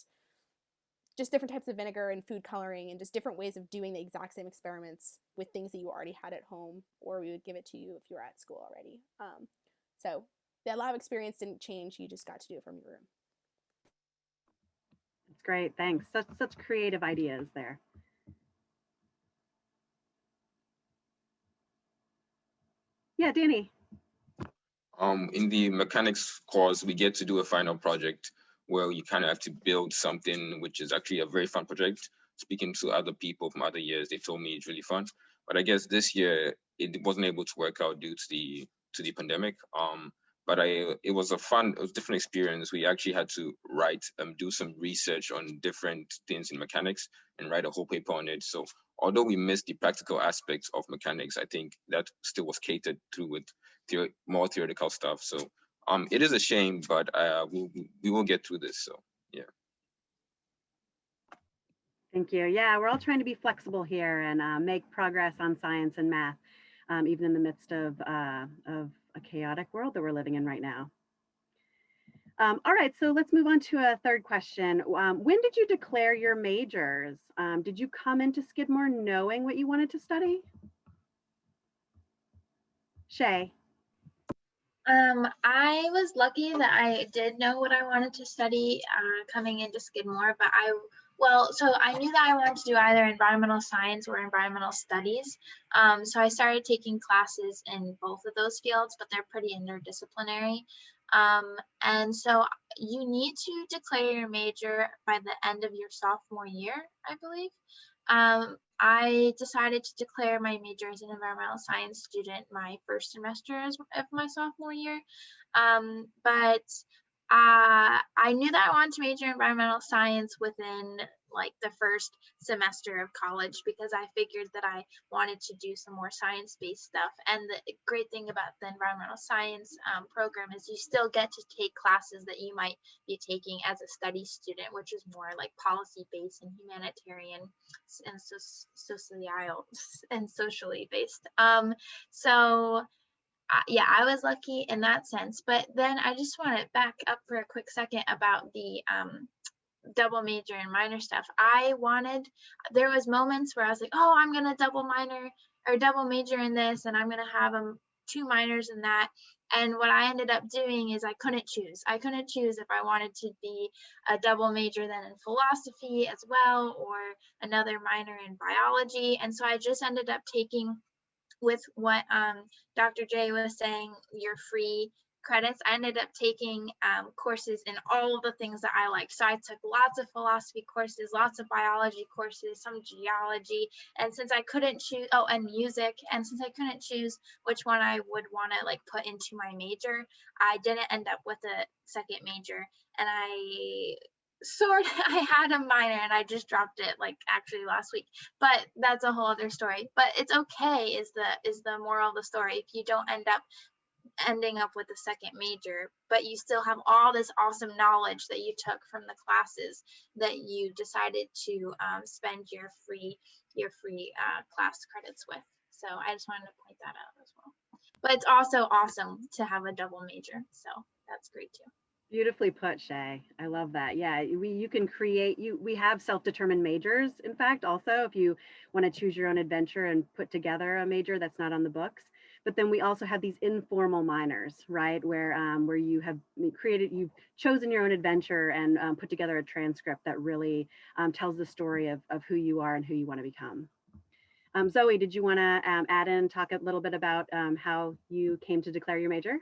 Speaker 6: just different types of vinegar and food coloring and just different ways of doing the exact same experiments with things that you already had at home, or we would give it to you if you were at school already. So the lab experience didn't change. You just got to do it from your room.
Speaker 1: That's great. Thanks. Such creative ideas there. Yeah, Danny.
Speaker 5: In the mechanics course, we get to do a final project where you kind of have to build something, which is actually a very fun project. Speaking to other people from other years, they told me it's really fun. But I guess this year it wasn't able to work out due to the pandemic. But it was a different experience. We actually had to do some research on different things in mechanics and write a whole paper on it. So although we missed the practical aspects of mechanics, I think that still was catered through with more theoretical stuff. So it is a shame, but we will get through this. So yeah.
Speaker 1: Thank you. Yeah, we're all trying to be flexible here and make progress on science and math, even in the midst of a chaotic world that we're living in right now. All right, so let's move on to a third question. When did you declare your majors? Did you come into Skidmore knowing what you wanted to study? Shay.
Speaker 4: I was lucky that I did know what I wanted to study coming into Skidmore, but so I knew that I wanted to do either environmental science or environmental studies. So I started taking classes in both of those fields, but they're pretty interdisciplinary. And so you need to declare your major by the end of your sophomore year, I believe. I decided to declare my major as an environmental science student my first semester of my sophomore year. But I knew that I wanted to major in environmental science within like the first semester of college because I figured that I wanted to do some more science-based stuff. And the great thing about the environmental science program is you still get to take classes that you might be taking as a study student, which is more like policy-based and humanitarian and social and socially based. Yeah, I was lucky in that sense. But then I just want to back up for a quick second about the double major and minor stuff. There was moments where I was like, oh, I'm going to double major in this, and I'm going to have 2 minors in that. And what I ended up doing is I couldn't choose. I couldn't choose if I wanted to be a double major then in philosophy as well, or another minor in biology. And so I just ended up taking, with what Dr. J was saying, your free credits, I ended up taking courses in all of the things that I like. So I took lots of philosophy courses, lots of biology courses, some geology, and since I couldn't choose, and music, and since I couldn't choose which one I would want to like put into my major, I didn't end up with a second major, and I had a minor and I just dropped it like actually last week, but that's a whole other story. But it's okay is the moral of the story. If you don't ending up with a second major, but you still have all this awesome knowledge that you took from the classes that you decided to spend your free class credits with. So I just wanted to point that out as well. But it's also awesome to have a double major, so that's great too.
Speaker 1: Beautifully put, Shay. I love that. Yeah, you can create, we have self-determined majors, in fact, also, if you want to choose your own adventure and put together a major that's not on the books. But then we also have these informal minors, right, where you've chosen your own adventure and put together a transcript that really tells the story of who you are and who you want to become. Zoe, did you want to add in, talk a little bit about how you came to declare your major?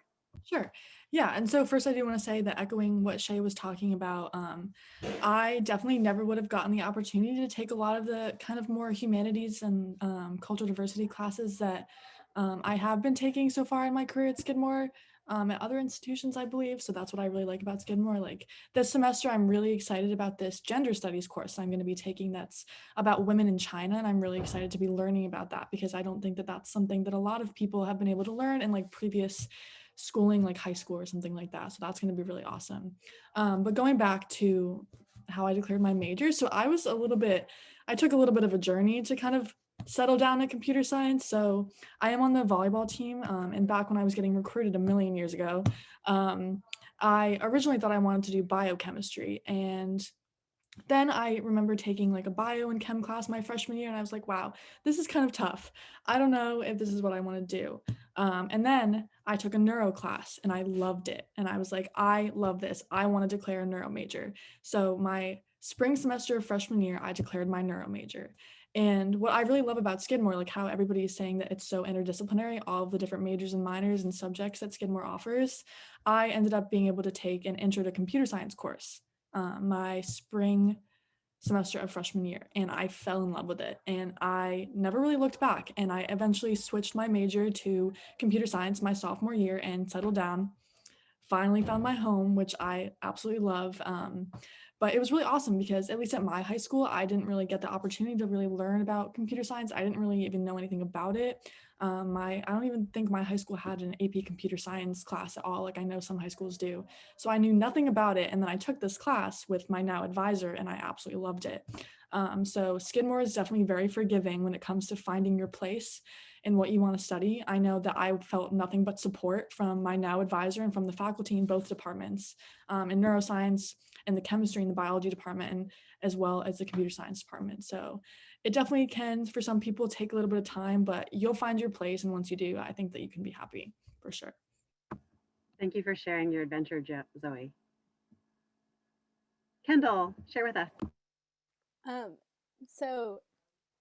Speaker 2: Sure. Yeah. And so first I do want to say that echoing what Shay was talking about, I definitely never would have gotten the opportunity to take a lot of the kind of more humanities and cultural diversity classes that I have been taking so far in my career at Skidmore, at other institutions, I believe. So that's what I really like about Skidmore. Like this semester, I'm really excited about this gender studies course I'm going to be taking that's about women in China. And I'm really excited to be learning about that because I don't think that that's something that a lot of people have been able to learn in like previous schooling, like high school or something like that. So that's going to be really awesome. But going back to how I declared my major. So I took a little bit of a journey to kind of settle down at computer science. So I am on the volleyball team. And back when I was getting recruited a million years ago, I originally thought I wanted to do biochemistry. And Then I remember taking like a bio and chem class my freshman year, and I was like, wow, this is kind of tough. I don't know if this is what I want to do. And then I took a neuro class and I loved it. And I was like, I love this. I want to declare a neuro major. So my spring semester of freshman year, I declared my neuro major. And what I really love about Skidmore, like how everybody is saying that it's so interdisciplinary, all of the different majors and minors and subjects that Skidmore offers, I ended up being able to take an intro to computer science course my spring semester of freshman year, and I fell in love with it, and I never really looked back. And I eventually switched my major to computer science my sophomore year and settled down. Finally found my home, which I absolutely love. But it was really awesome because at least at my high school, I didn't really get the opportunity to really learn about computer science. I didn't really even know anything about it. I don't even think my high school had an AP computer science class at all. Like I know some high schools do. So I knew nothing about it. And then I took this class with my now advisor and I absolutely loved it. So Skidmore is definitely very forgiving when it comes to finding your place in what you want to study. I know that I felt nothing but support from my now advisor and from the faculty in both departments, in neuroscience and the chemistry and the biology department, and as well as the computer science department. So it definitely can, for some people, take a little bit of time, but you'll find your place. And once you do, I think that you can be happy for sure.
Speaker 1: Thank you for sharing your adventure, Zoe. Kendall, share with us.
Speaker 6: So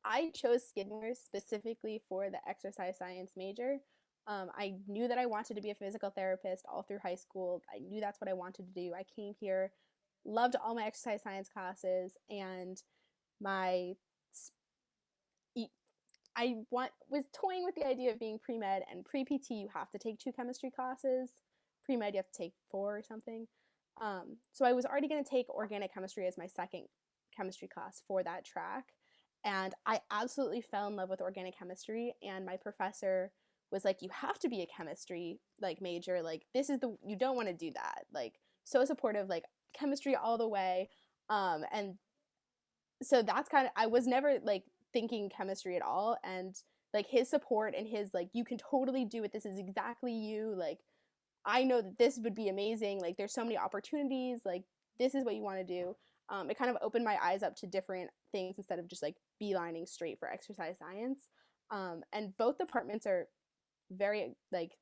Speaker 6: I chose Skidmore specifically for the exercise science major. I knew that I wanted to be a physical therapist all through high school. I knew that's what I wanted to do. I came here, loved all my exercise science classes, and my was toying with the idea of being pre-med, and pre-PT you have to take 2 chemistry classes. Pre-med you have to take 4 or something. So I was already going to take organic chemistry as my second chemistry class for that track. And I absolutely fell in love with organic chemistry, and my professor was like, you have to be a chemistry like major, like you don't want to do that, like so supportive, like chemistry all the way. And so that's kind of, I was never like thinking chemistry at all, and like his support and his like, you can totally do it, this is exactly you, like I know that this would be amazing, like there's so many opportunities, like this is what you want to do. It kind of opened my eyes up to different things instead of just like beelining straight for exercise science. And both departments are very like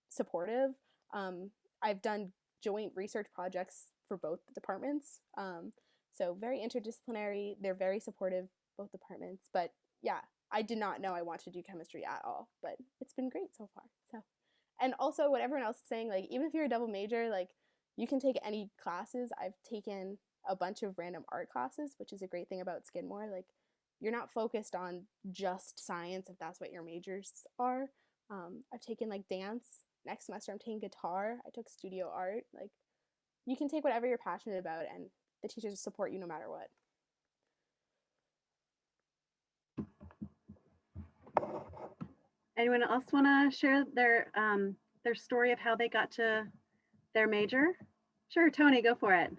Speaker 6: supportive. I've done joint research projects for both departments. So very interdisciplinary. They're very supportive, both departments. But yeah, I did not know I wanted to do chemistry at all, but it's been great so far. So, and also what everyone else is saying, like even if you're a double major, like you can take any classes. I've taken a bunch of random art classes, which is a great thing about Skidmore. Like you're not focused on just science if that's what your majors are. I've taken like dance. Next semester I'm taking guitar. I took studio art. Like you can take whatever you're passionate about, and the teachers support you no matter what.
Speaker 1: Anyone else want to share their story of how they got to their major? Sure, Tony, go for it.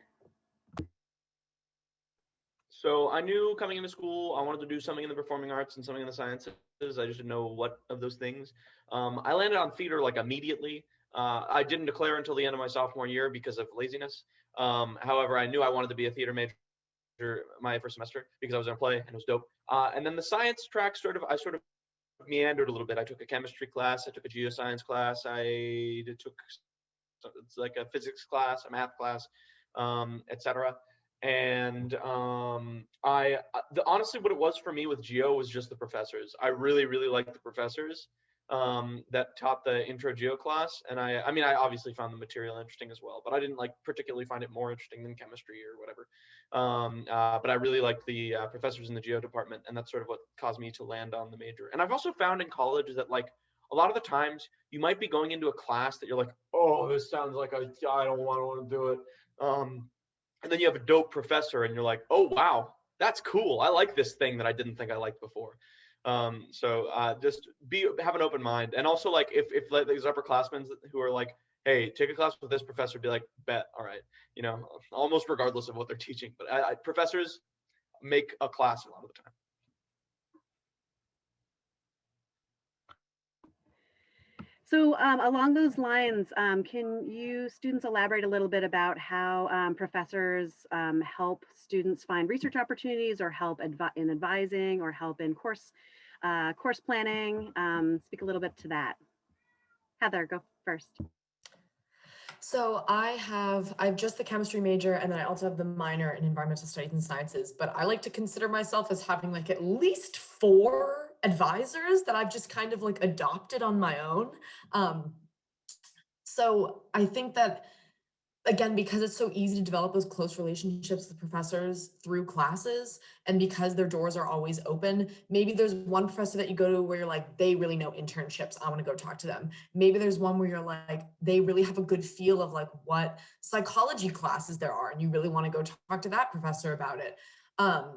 Speaker 7: So I knew coming into school, I wanted to do something in the performing arts and something in the sciences. I just didn't know what of those things. I landed on theater like immediately. I didn't declare until the end of my sophomore year because of laziness. However, I knew I wanted to be a theater major my first semester because I was in a play and it was dope. And then the science track I sort of meandered a little bit. I took a chemistry class, I took a geoscience class, I took like a physics class, a math class, etc. And honestly, what it was for me with geo was just the professors. I really, really liked the professors that taught the intro geo class. And I mean, I obviously found the material interesting as well, but I didn't like particularly find it more interesting than chemistry or whatever. But I really liked the professors in the geo department, and that's sort of what caused me to land on the major. And I've also found in college that like a lot of the times you might be going into a class that you're like, oh, this sounds like I don't want to do it. And then you have a dope professor and you're like, oh, wow, that's cool. I like this thing that I didn't think I liked before. So just have an open mind. And also like if like these upperclassmen who are like, hey, take a class with this professor, be like, bet, all right, you know, almost regardless of what they're teaching. But professors make a class a lot of the time.
Speaker 1: So along those lines, can you students elaborate a little bit about how professors help students find research opportunities or help in advising or help in course planning? Speak a little bit to that. Heather, go first.
Speaker 3: So I've just the chemistry major, and then I also have the minor in environmental studies and sciences, but I like to consider myself as having like at least 4 advisors that I've just kind of like adopted on my own. So I think that, again, because it's so easy to develop those close relationships with professors through classes, and because their doors are always open, maybe there's one professor that you go to where you're like, they really know internships, I want to go talk to them. Maybe there's one where you're like, they really have a good feel of like what psychology classes there are, and you really want to go talk to that professor about it.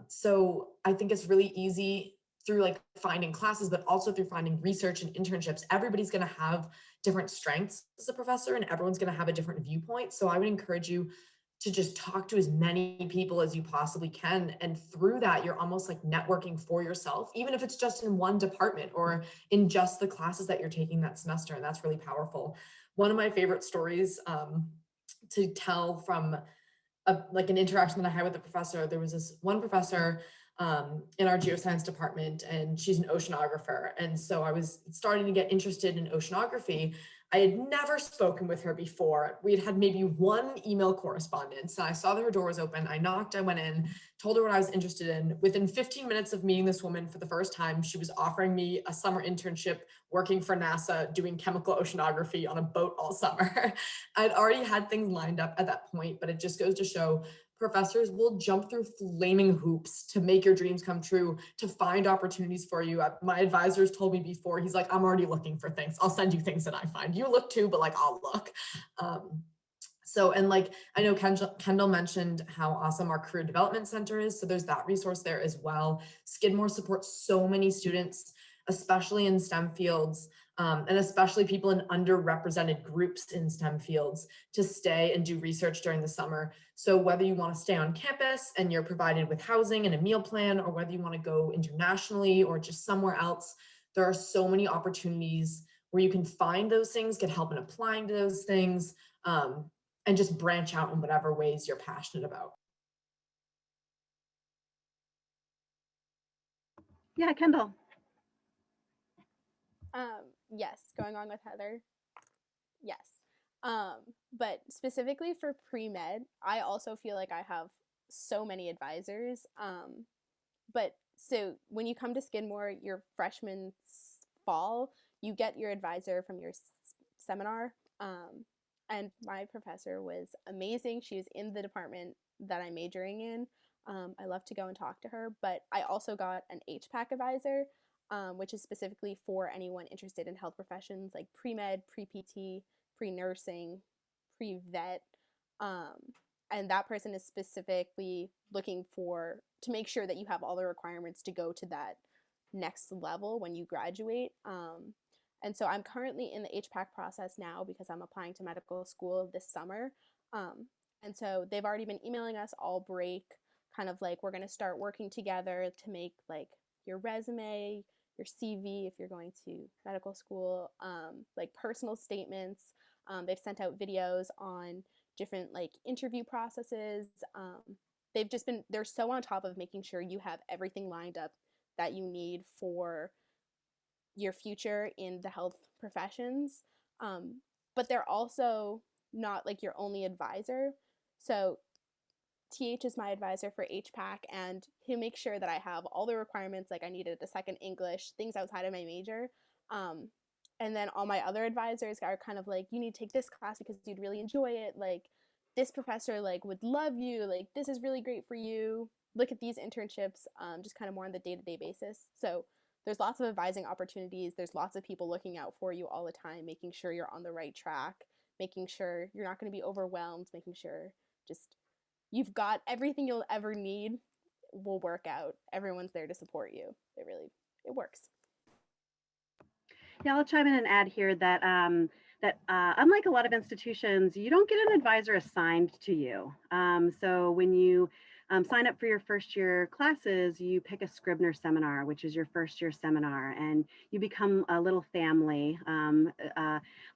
Speaker 3: So I think it's really easy through like finding classes, but also through finding research and internships. Everybody's going to have different strengths as a professor, and everyone's going to have a different viewpoint. So I would encourage you to just talk to as many people as you possibly can. And through that, you're almost like networking for yourself, even if it's just in one department or in just the classes that you're taking that semester. And that's really powerful. One of my favorite stories to tell from like an interaction that I had with a professor, there was this one professor in our geoscience department, and she's an oceanographer. And so I was starting to get interested in oceanography. I had never spoken with her before. We had had maybe one email correspondence. And I saw that her door was open. I knocked, I went in, told her what I was interested in. Within 15 minutes of meeting this woman for the first time, she was offering me a summer internship working for NASA, doing chemical oceanography on a boat all summer. I'd already had things lined up at that point, but it just goes to show professors will jump through flaming hoops to make your dreams come true, to find opportunities for you. My advisors told me before, he's like, I'm already looking for things. I'll send you things that I find. You look too, but like, I'll look. So, and like, I know Kendall mentioned how awesome our career development center is. So there's that resource there as well. Skidmore supports so many students, especially in STEM fields, and especially people in underrepresented groups in STEM fields, to stay and do research during the summer. So whether you want to stay on campus and you're provided with housing and a meal plan, or whether you want to go internationally or just somewhere else, there are so many opportunities where you can find those things, get help in applying to those things, and just branch out in whatever ways you're passionate about.
Speaker 1: Yeah, Kendall.
Speaker 6: Yes, going on with Heather. Yes. But specifically for pre-med, I also feel like I have so many advisors. But so when you come to Skidmore, your freshman fall, you get your advisor from your seminar. And my professor was amazing. She was in the department that I'm majoring in. I love to go and talk to her, but I also got an HPAC advisor, which is specifically for anyone interested in health professions like pre-med, pre-PT, pre-nursing, pre-vet. And that person is specifically looking to make sure that you have all the requirements to go to that next level when you graduate. And so I'm currently in the HPAC process now because I'm applying to medical school this summer. And so they've already been emailing us all break, kind of like, we're going to start working together to make like your resume, your CV if you're going to medical school, like personal statements. They've sent out videos on different like interview processes. They're so on top of making sure you have everything lined up that you need for your future in the health professions. But they're also not like your only advisor. So TH is my advisor for HPAC, and he'll make sure that I have all the requirements, like I needed a second English, things outside of my major. And then all my other advisors are kind of like, you need to take this class because you'd really enjoy it. Like this professor like would love you. Like this is really great for you. Look at these internships, just kind of more on the day-to-day basis. So there's lots of advising opportunities. There's lots of people looking out for you all the time, making sure you're on the right track, making sure you're not going to be overwhelmed, making sure just you've got everything you'll ever need will work out. Everyone's there to support you. It works.
Speaker 1: Yeah, I'll chime in and add here that unlike a lot of institutions, you don't get an advisor assigned to you. So when you sign up for your first year classes, you pick a Scribner seminar, which is your first year seminar, and you become a little family,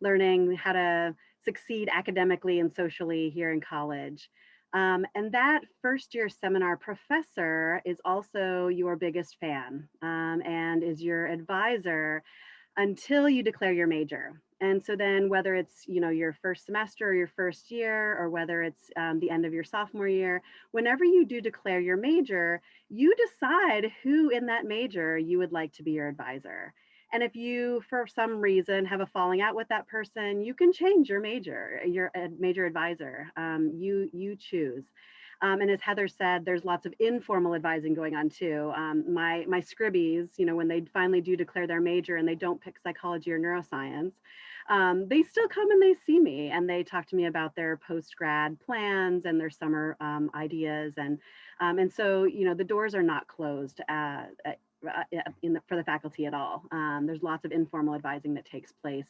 Speaker 1: learning how to succeed academically and socially here in college. And that first year seminar professor is also your biggest fan, and is your advisor until you declare your major. And so then whether it's, your first semester or your first year, or whether it's the end of your sophomore year, whenever you do declare your major, you decide who in that major you would like to be your advisor. And if you, for some reason, have a falling out with that person, you can change your major advisor. You choose. And as Heather said, there's lots of informal advising going on too. My scribies, when they finally do declare their major and they don't pick psychology or neuroscience, they still come and they see me and they talk to me about their post-grad plans and their summer ideas. And so, the doors are not closed for the faculty at all. There's lots of informal advising that takes place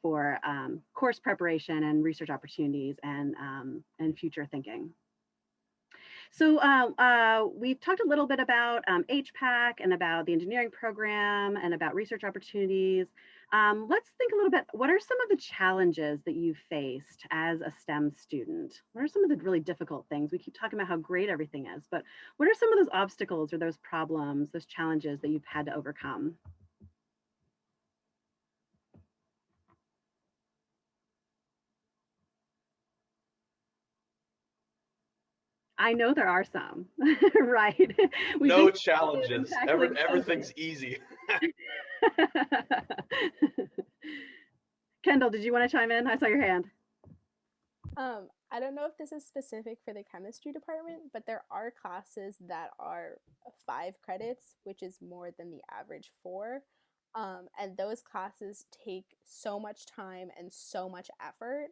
Speaker 1: for course preparation and research opportunities and future thinking. So we've talked a little bit about HPAC and about the engineering program and about research opportunities. Let's think a little bit, what are some of the challenges that you've faced as a STEM student? What are some of the really difficult things? We keep talking about how great everything is, but what are some of those obstacles or those problems, those challenges that you've had to overcome? I know there are some, right?
Speaker 7: No challenges. Everything's easy.
Speaker 1: Kendall, did you want to chime in? I saw your hand.
Speaker 6: I don't know if this is specific for the chemistry department, but there are classes that are 5 credits, which is more than the average 4. And those classes take so much time and so much effort.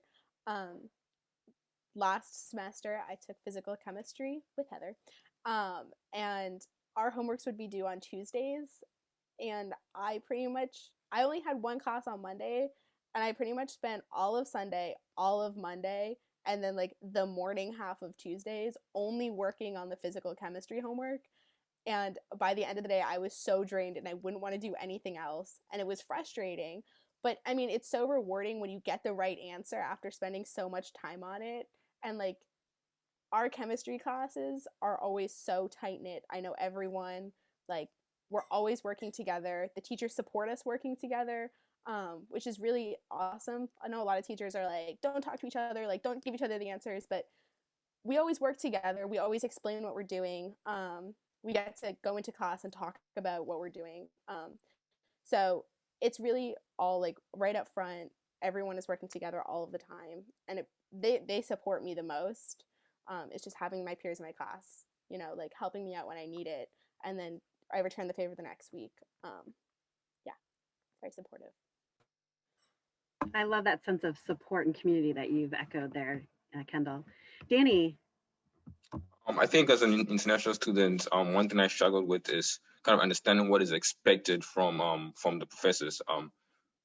Speaker 6: Last semester, I took physical chemistry with Heather, and our homeworks would be due on Tuesdays. And I only had one class on Monday, and I pretty much spent all of Sunday, all of Monday, and then like the morning half of Tuesdays only working on the physical chemistry homework. And by the end of the day, I was so drained and I wouldn't want to do anything else. And it was frustrating. But I mean, it's so rewarding when you get the right answer after spending so much time on it. And like, our chemistry classes are always so tight knit. I know everyone, like, we're always working together. The teachers support us working together, which is really awesome. I know a lot of teachers are like, don't talk to each other, like, don't give each other the answers, but we always work together. We always explain what we're doing. We get to go into class and talk about what we're doing. So it's really all like right up front. Everyone is working together all of the time, and they support me the most. It's just having my peers in my class, like helping me out when I need it, and then I return the favor the next week. Yeah, very supportive.
Speaker 1: I love that sense of support and community that you've echoed there, Kendall. Danny.
Speaker 5: I think as an international student, one thing I struggled with is kind of understanding what is expected from the professors.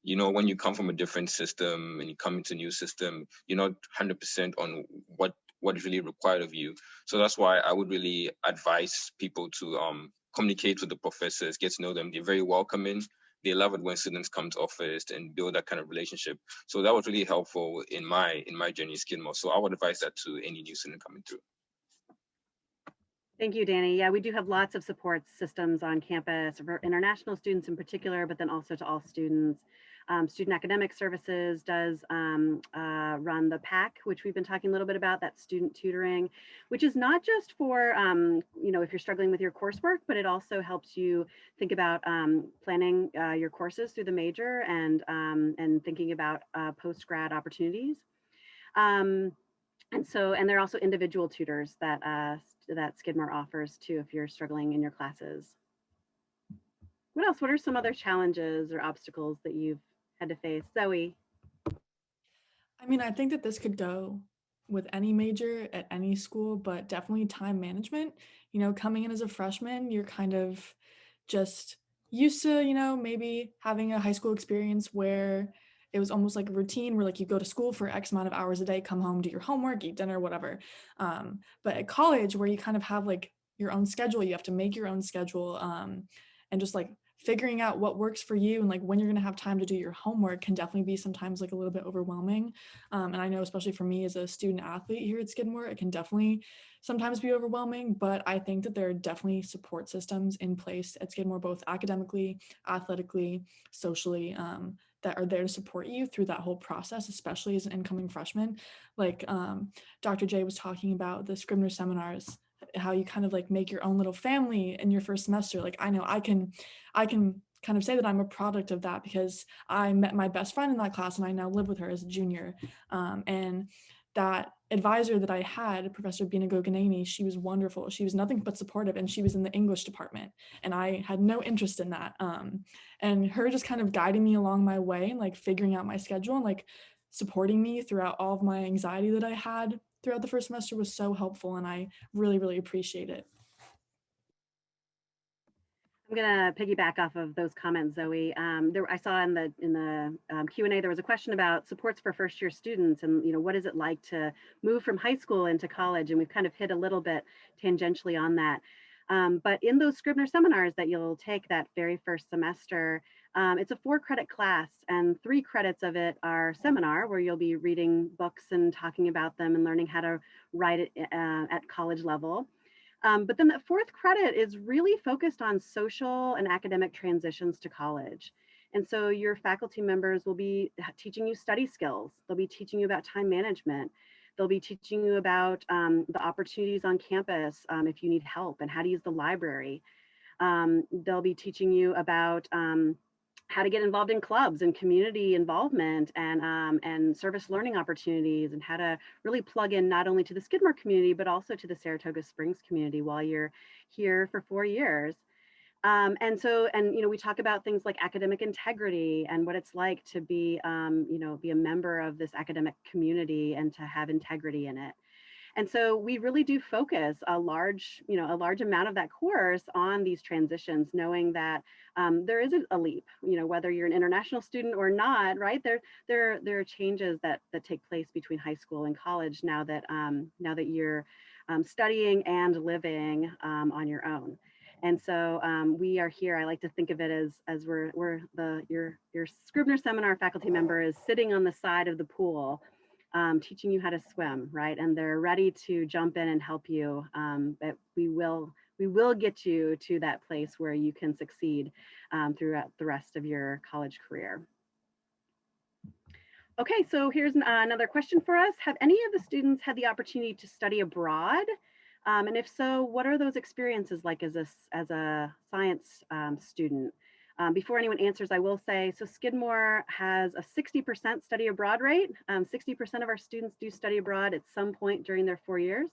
Speaker 5: When you come from a different system and you come into a new system, you're not 100% on what is really required of you. So that's why I would really advise people to communicate with the professors, get to know them. They're very welcoming. They love it when students come to office and build that kind of relationship. So that was really helpful in my journey in Skidmore. So I would advise that to any new student coming through.
Speaker 1: Thank you, Danny. Yeah, we do have lots of support systems on campus for international students in particular, but then also to all students. Student Academic Services does run the PAC, which we've been talking a little bit about, that student tutoring, which is not just for, if you're struggling with your coursework, but it also helps you think about planning your courses through the major and thinking about post-grad opportunities. And there are also individual tutors that Skidmore offers too, if you're struggling in your classes. What else? What are some other challenges or obstacles that you've had to face? Zoe?
Speaker 2: I mean, I think that this could go with any major at any school, but definitely time management. Coming in as a freshman, you're kind of just used to, maybe having a high school experience where it was almost like a routine where like you go to school for X amount of hours a day, come home, do your homework, eat dinner, whatever. But at college, where you kind of have like your own schedule, you have to make your own schedule, and just like figuring out what works for you and like when you're going to have time to do your homework can definitely be sometimes like a little bit overwhelming. And I know especially for me as a student athlete here at Skidmore, it can definitely sometimes be overwhelming, but I think that there are definitely support systems in place at Skidmore, both academically, athletically, socially, that are there to support you through that whole process, especially as an incoming freshman. Like Dr. J was talking about the Scribner seminars, how you kind of like make your own little family in your first semester. Like I know I can kind of say that I'm a product of that because I met my best friend in that class and I now live with her as a junior. And that advisor that I had, Professor Bina Goganani, she was wonderful. She was nothing but supportive, and she was in the English department and I had no interest in that. And her just kind of guiding me along my way and like figuring out my schedule and like supporting me throughout all of my anxiety that I had throughout the first semester was so helpful, and I really, really appreciate it.
Speaker 1: I'm going to piggyback off of those comments, Zoe. I saw in the Q&A there was a question about supports for first-year students, and what is it like to move from high school into college? And we've kind of hit a little bit tangentially on that. But in those Scribner seminars that you'll take that very first semester, it's a 4-credit class, and 3 credits of it are seminar, where you'll be reading books and talking about them and learning how to write it at college level. But then that 4th credit is really focused on social and academic transitions to college. And so your faculty members will be teaching you study skills. They'll be teaching you about time management. They'll be teaching you about the opportunities on campus if you need help and how to use the library. They'll be teaching you about how to get involved in clubs and community involvement and service learning opportunities, and how to really plug in not only to the Skidmore community, but also to the Saratoga Springs community while you're here for 4 years. And we talk about things like academic integrity and what it's like to be a member of this academic community and to have integrity in it. And so we really do focus a large amount of that course on these transitions, knowing that there is a leap, whether you're an international student or not, right? There are changes that take place between high school and college now that you're studying and living on your own. And so we are here. I like to think of it as your Scribner seminar faculty member is sitting on the side of the pool, teaching you how to swim, right? And they're ready to jump in and help you. But we will get you to that place where you can succeed throughout the rest of your college career. Okay, so here's another question for us. Have any of the students had the opportunity to study abroad? And if so, what are those experiences like as a science student? Before anyone answers, I will say, so Skidmore has a 60% study abroad rate. 60% of our students do study abroad at some point during their 4 years.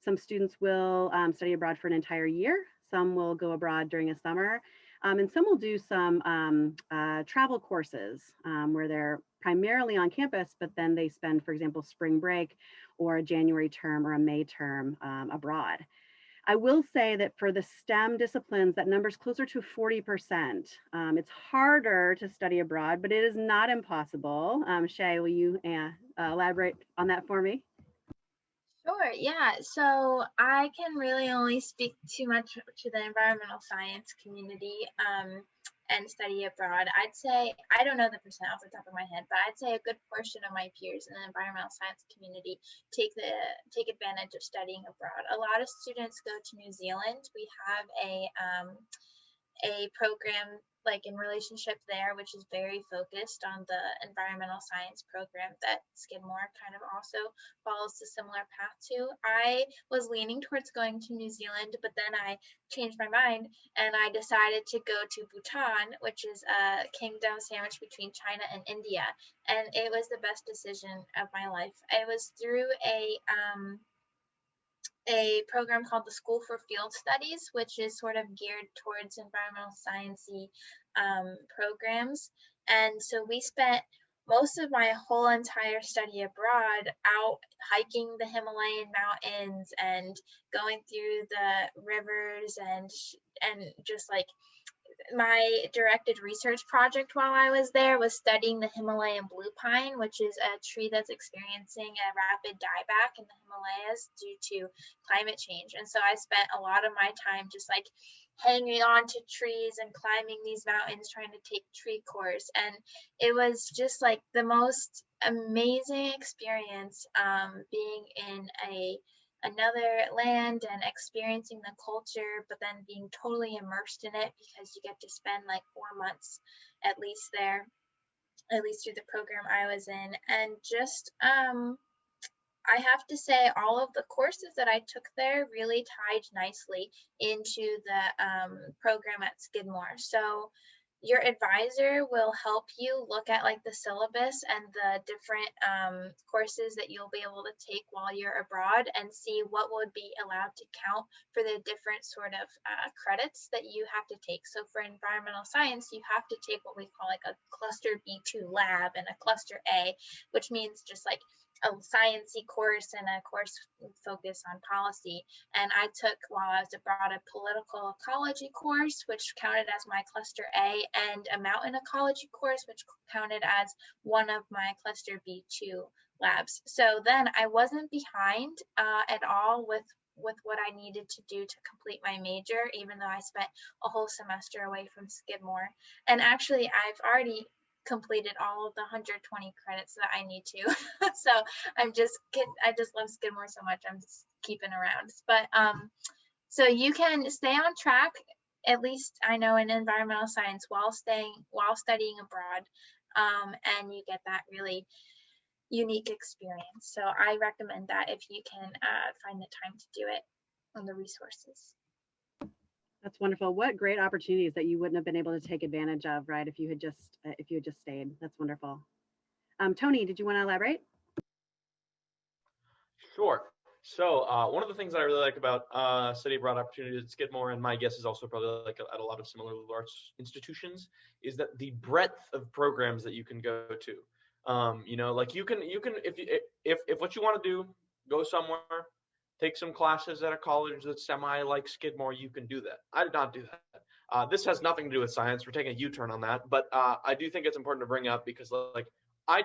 Speaker 1: Some students will study abroad for an entire year. Some will go abroad during a summer. And some will do some travel courses where they're primarily on campus, but then they spend, for example, spring break or a January term or a May term abroad. I will say that for the STEM disciplines, that number is closer to 40%. It's harder to study abroad, but it is not impossible. Shay, will you elaborate on that for me?
Speaker 4: Sure, yeah. So I can really only speak too much to the environmental science community and study abroad. I'd say, I don't know the percent off the top of my head, but I'd say a good portion of my peers in the environmental science community take advantage of studying abroad. A lot of students go to New Zealand. We have a program like in relationship there, which is very focused on the environmental science program that Skidmore kind of also follows a similar path to. I was leaning towards going to New Zealand, but then I changed my mind and I decided to go to Bhutan, which is a kingdom sandwiched between China and India. And it was the best decision of my life. It was through a program called the School for Field Studies, which is sort of geared towards environmental sciencey programs. And so we spent most of my whole entire study abroad out hiking the Himalayan mountains and going through the rivers and just like my directed research project while I was there was studying the Himalayan blue pine, which is a tree that's experiencing a rapid dieback in the Himalayas due to climate change. And so I spent a lot of my time just like hanging on to trees and climbing these mountains trying to take tree course. And it was just like the most amazing experience, being in another land and experiencing the culture, but then being totally immersed in it because you get to spend like 4 months at least there, at least through the program I was in. And just I have to say all of the courses that I took there really tied nicely into the program at Skidmore. So your advisor will help you look at like the syllabus and the different courses that you'll be able to take while you're abroad and see what would be allowed to count for the different sort of credits that you have to take. So for environmental science, you have to take what we call like a cluster B2 lab and a cluster A, which means just like a sciencey course and a course focus on policy. And I took, while I was abroad, a political ecology course, which counted as my cluster A, and a mountain ecology course, which counted as one of my cluster B2 labs. So then I wasn't behind at all with what I needed to do to complete my major, even though I spent a whole semester away from Skidmore. And actually, I've already completed all of the 120 credits that I need to. So I just love Skidmore so much. I'm just keeping around. But so you can stay on track, at least I know in environmental science, while studying abroad, and you get that really unique experience. So I recommend that if you can find the time to do it and the resources.
Speaker 1: That's wonderful. What great opportunities that you wouldn't have been able to take advantage of, right? If you had just stayed. That's wonderful. Tony, did you want to elaborate?
Speaker 7: Sure. So one of the things that I really like about study abroad opportunities at Skidmore, and my guess is also probably like at a lot of similar liberal arts institutions, is that the breadth of programs that you can go to. You know, like you can if what you want to do, go somewhere, take some classes at a college that's semi like Skidmore, you can do that. I did not do that. This has nothing to do with science. We're taking a U-turn on that, but I do think it's important to bring up because like I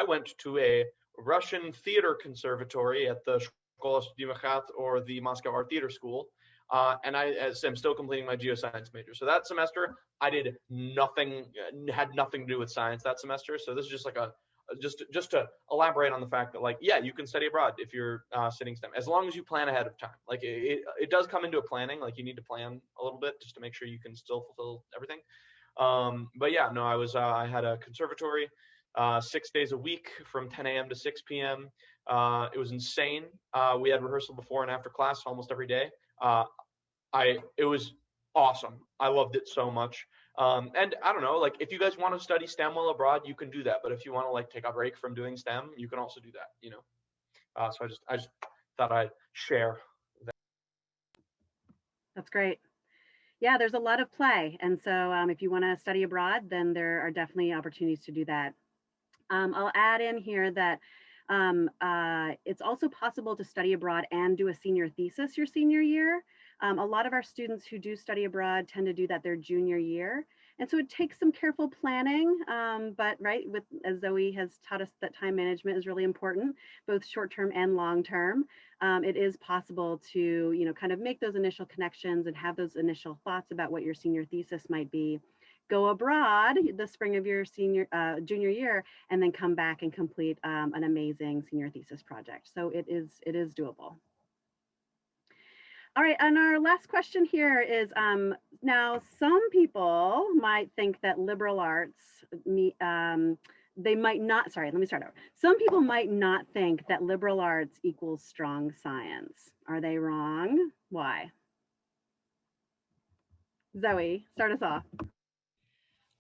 Speaker 7: went to a Russian theater conservatory at the Школа Студийных, or the Moscow Art Theater School, and I'm still completing my geoscience major. So that semester I did nothing, had nothing to do with science that semester. So this is just like just to elaborate on the fact that like, yeah, you can study abroad if you're studying STEM, as long as you plan ahead of time. Like it does come into a planning, like you need to plan a little bit just to make sure you can still fulfill everything. But yeah, no, I had a conservatory 6 days a week from 10 a.m. to 6 p.m. It was insane. We had rehearsal before and after class almost every day. It was awesome. I loved it so much. And I don't know, like if you guys want to study STEM while abroad, you can do that. But if you want to like take a break from doing STEM, you can also do that, you know. So I just thought I'd share that.
Speaker 1: That's great. Yeah, there's a lot of play. And so if you want to study abroad, then there are definitely opportunities to do that. I'll add in here that it's also possible to study abroad and do a senior thesis your senior year. A lot of our students who do study abroad tend to do that their junior year. And so it takes some careful planning, but right, as Zoe has taught us that time management is really important, both short-term and long-term. It is possible to, you know, kind of make those initial connections and have those initial thoughts about what your senior thesis might be. Go abroad the spring of your junior year, and then come back and complete an amazing senior thesis project. So it is doable. All right, and our last question here is, now some people might think that liberal arts, they might not, sorry, let me start over. Some people might not think that liberal arts equals strong science. Are they wrong? Why? Zoe, start us off.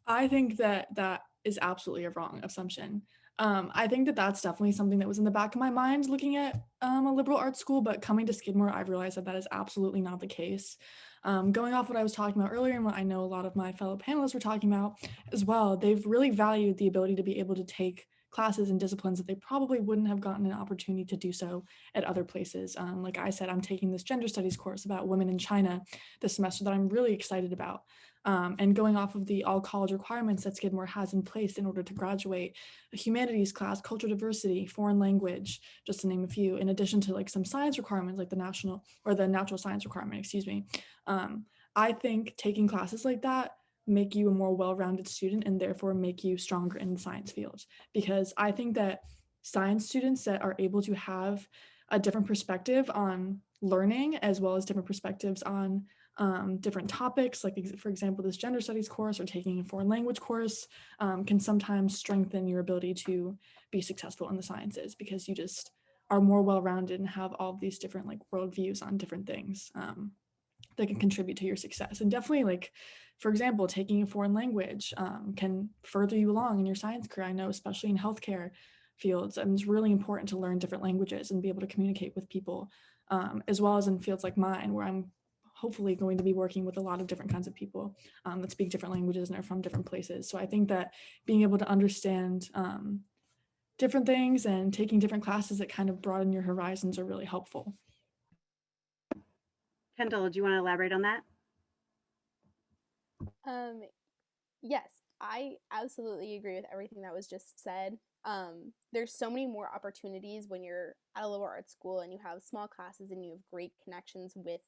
Speaker 2: I think that is absolutely a wrong assumption. I think that that's definitely something that was in the back of my mind looking at a liberal arts school, but coming to Skidmore, I've realized that is absolutely not the case. Going off what I was talking about earlier and what I know a lot of my fellow panelists were talking about as well, they've really valued the ability to be able to take classes and disciplines that they probably wouldn't have gotten an opportunity to do so at other places. Like I said, I'm taking this gender studies course about women in China this semester that I'm really excited about. And going off of the all college requirements that Skidmore has in place in order to graduate, a humanities class, cultural diversity, foreign language, just to name a few, in addition to like some science requirements like the natural science requirement, excuse me. I think taking classes like that make you a more well-rounded student and therefore make you stronger in the science field. Because I think that science students that are able to have a different perspective on learning as well as different perspectives on different topics, like for example, this gender studies course or taking a foreign language course can sometimes strengthen your ability to be successful in the sciences because you just are more well-rounded and have all of these different like worldviews on different things that can contribute to your success. And definitely like, for example, taking a foreign language can further you along in your science career. I know, especially in healthcare fields, and it's really important to learn different languages and be able to communicate with people, as well as in fields like mine, where I'm hopefully going to be working with a lot of different kinds of people that speak different languages and are from different places. So I think that being able to understand different things and taking different classes that kind of broaden your horizons are really helpful.
Speaker 1: Kendall, do you want to elaborate on that?
Speaker 6: Yes, I absolutely agree with everything that was just said. There's so many more opportunities when you're at a liberal arts school and you have small classes and you have great connections with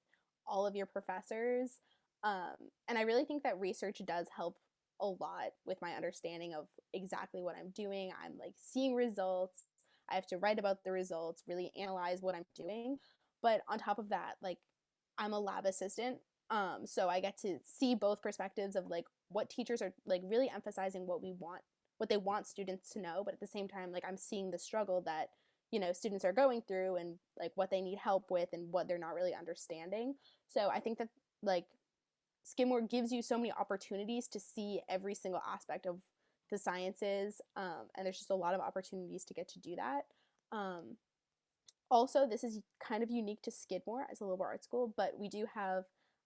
Speaker 6: all of your professors. And I really think that research does help a lot with my understanding of exactly what I'm doing. I'm like seeing results. I have to write about the results, really analyze what I'm doing. But on top of that, like I'm a lab assistant. So I get to see both perspectives of like what teachers are like really emphasizing what they want students to know, but at the same time, like I'm seeing the struggle that, students are going through and like what they need help with and what they're not really understanding. So I think that like Skidmore gives you so many opportunities to see every single aspect of the sciences. And there's just a lot of opportunities to get to do that. Also, this is kind of unique to Skidmore as a liberal arts school, but we do have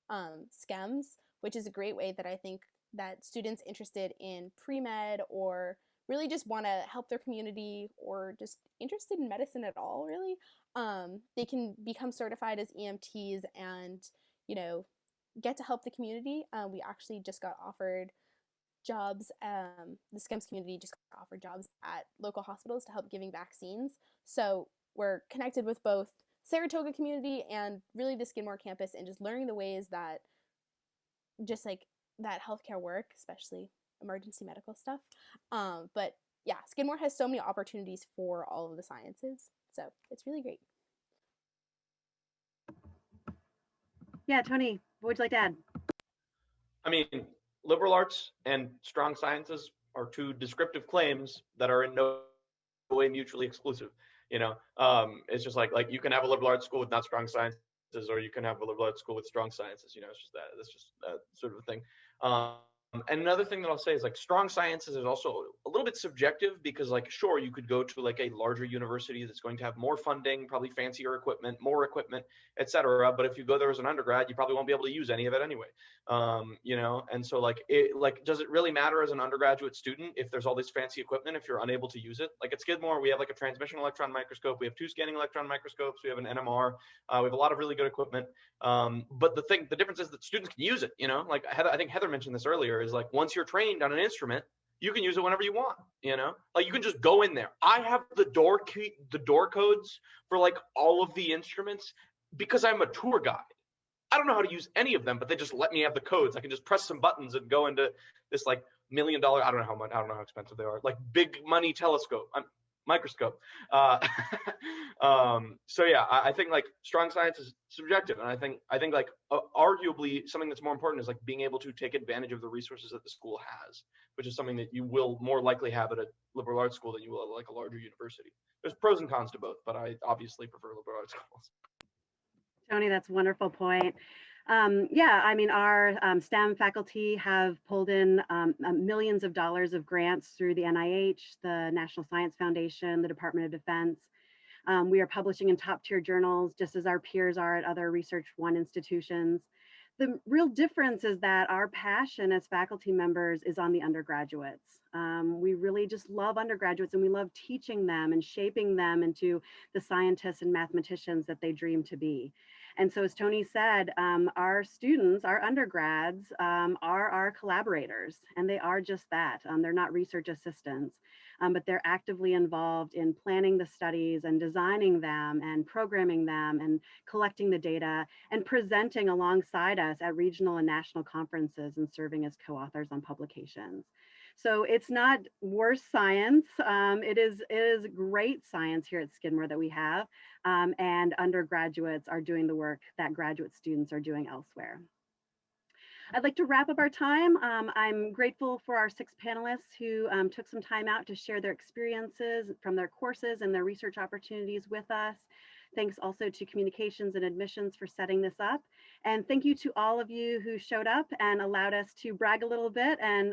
Speaker 6: SCEMS, which is a great way that I think that students interested in pre-med or really just want to help their community or just interested in medicine at all, really, they can become certified as EMTs and, get to help the community. We actually just got offered jobs. The SCEMS community just got offered jobs at local hospitals to help giving vaccines. So we're connected with both Saratoga community and really the Skidmore campus and just learning the ways that just like that healthcare work, especially emergency medical stuff. But yeah, Skidmore has so many opportunities for all of the sciences. So it's really great.
Speaker 1: Yeah, Tony, what would you like to add?
Speaker 7: I mean, liberal arts and strong sciences are two descriptive claims that are in no way mutually exclusive. It's just like you can have a liberal arts school with not strong sciences, or you can have a liberal arts school with strong sciences. It's just that. That's just that sort of a thing. And another thing that I'll say is strong sciences is also a little bit subjective because sure, you could go to a larger university that's going to have more funding, probably fancier equipment, more equipment, etc. But if you go there as an undergrad, you probably won't be able to use any of it anyway. And so does it really matter as an undergraduate student if there's all this fancy equipment if you're unable to use it? Like at Skidmore, we have a transmission electron microscope, we have 2 scanning electron microscopes, we have an NMR, we have a lot of really good equipment. But the difference is that students can use it. I think Heather mentioned this earlier, is once you're trained on an instrument, you can use it whenever you want. You can just go in there. I have the door codes for all of the instruments because I'm a tour guide. I don't know how to use any of them, but they just let me have the codes. I can just press some buttons and go into this $1 million, I don't know how expensive they are, big money telescope, microscope. So yeah, I think strong science is subjective, and I think arguably something that's more important is being able to take advantage of the resources that the school has, which is something that you will more likely have at a liberal arts school than you will at a larger university. There's pros and cons to both, but I obviously prefer liberal arts schools.
Speaker 1: Tony, that's a wonderful point. Yeah, I mean, our STEM faculty have pulled in millions of dollars of grants through the NIH, the National Science Foundation, the Department of Defense. We are publishing in top tier journals, just as our peers are at other Research One institutions. The real difference is that our passion as faculty members is on the undergraduates. We really just love undergraduates and we love teaching them and shaping them into the scientists and mathematicians that they dream to be. And so as Tony said, our students, our undergrads are our collaborators, and they are just that. They're not research assistants, but they're actively involved in planning the studies and designing them and programming them and collecting the data and presenting alongside us at regional and national conferences and serving as co-authors on publications. So it's not worse science. It is great science here at Skidmore that we have, and undergraduates are doing the work that graduate students are doing elsewhere. I'd like to wrap up our time. I'm grateful for our 6 panelists who took some time out to share their experiences from their courses and their research opportunities with us. Thanks also to Communications and Admissions for setting this up. And thank you to all of you who showed up and allowed us to brag a little bit and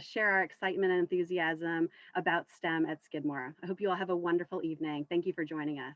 Speaker 1: share our excitement and enthusiasm about STEM at Skidmore. I hope you all have a wonderful evening. Thank you for joining us.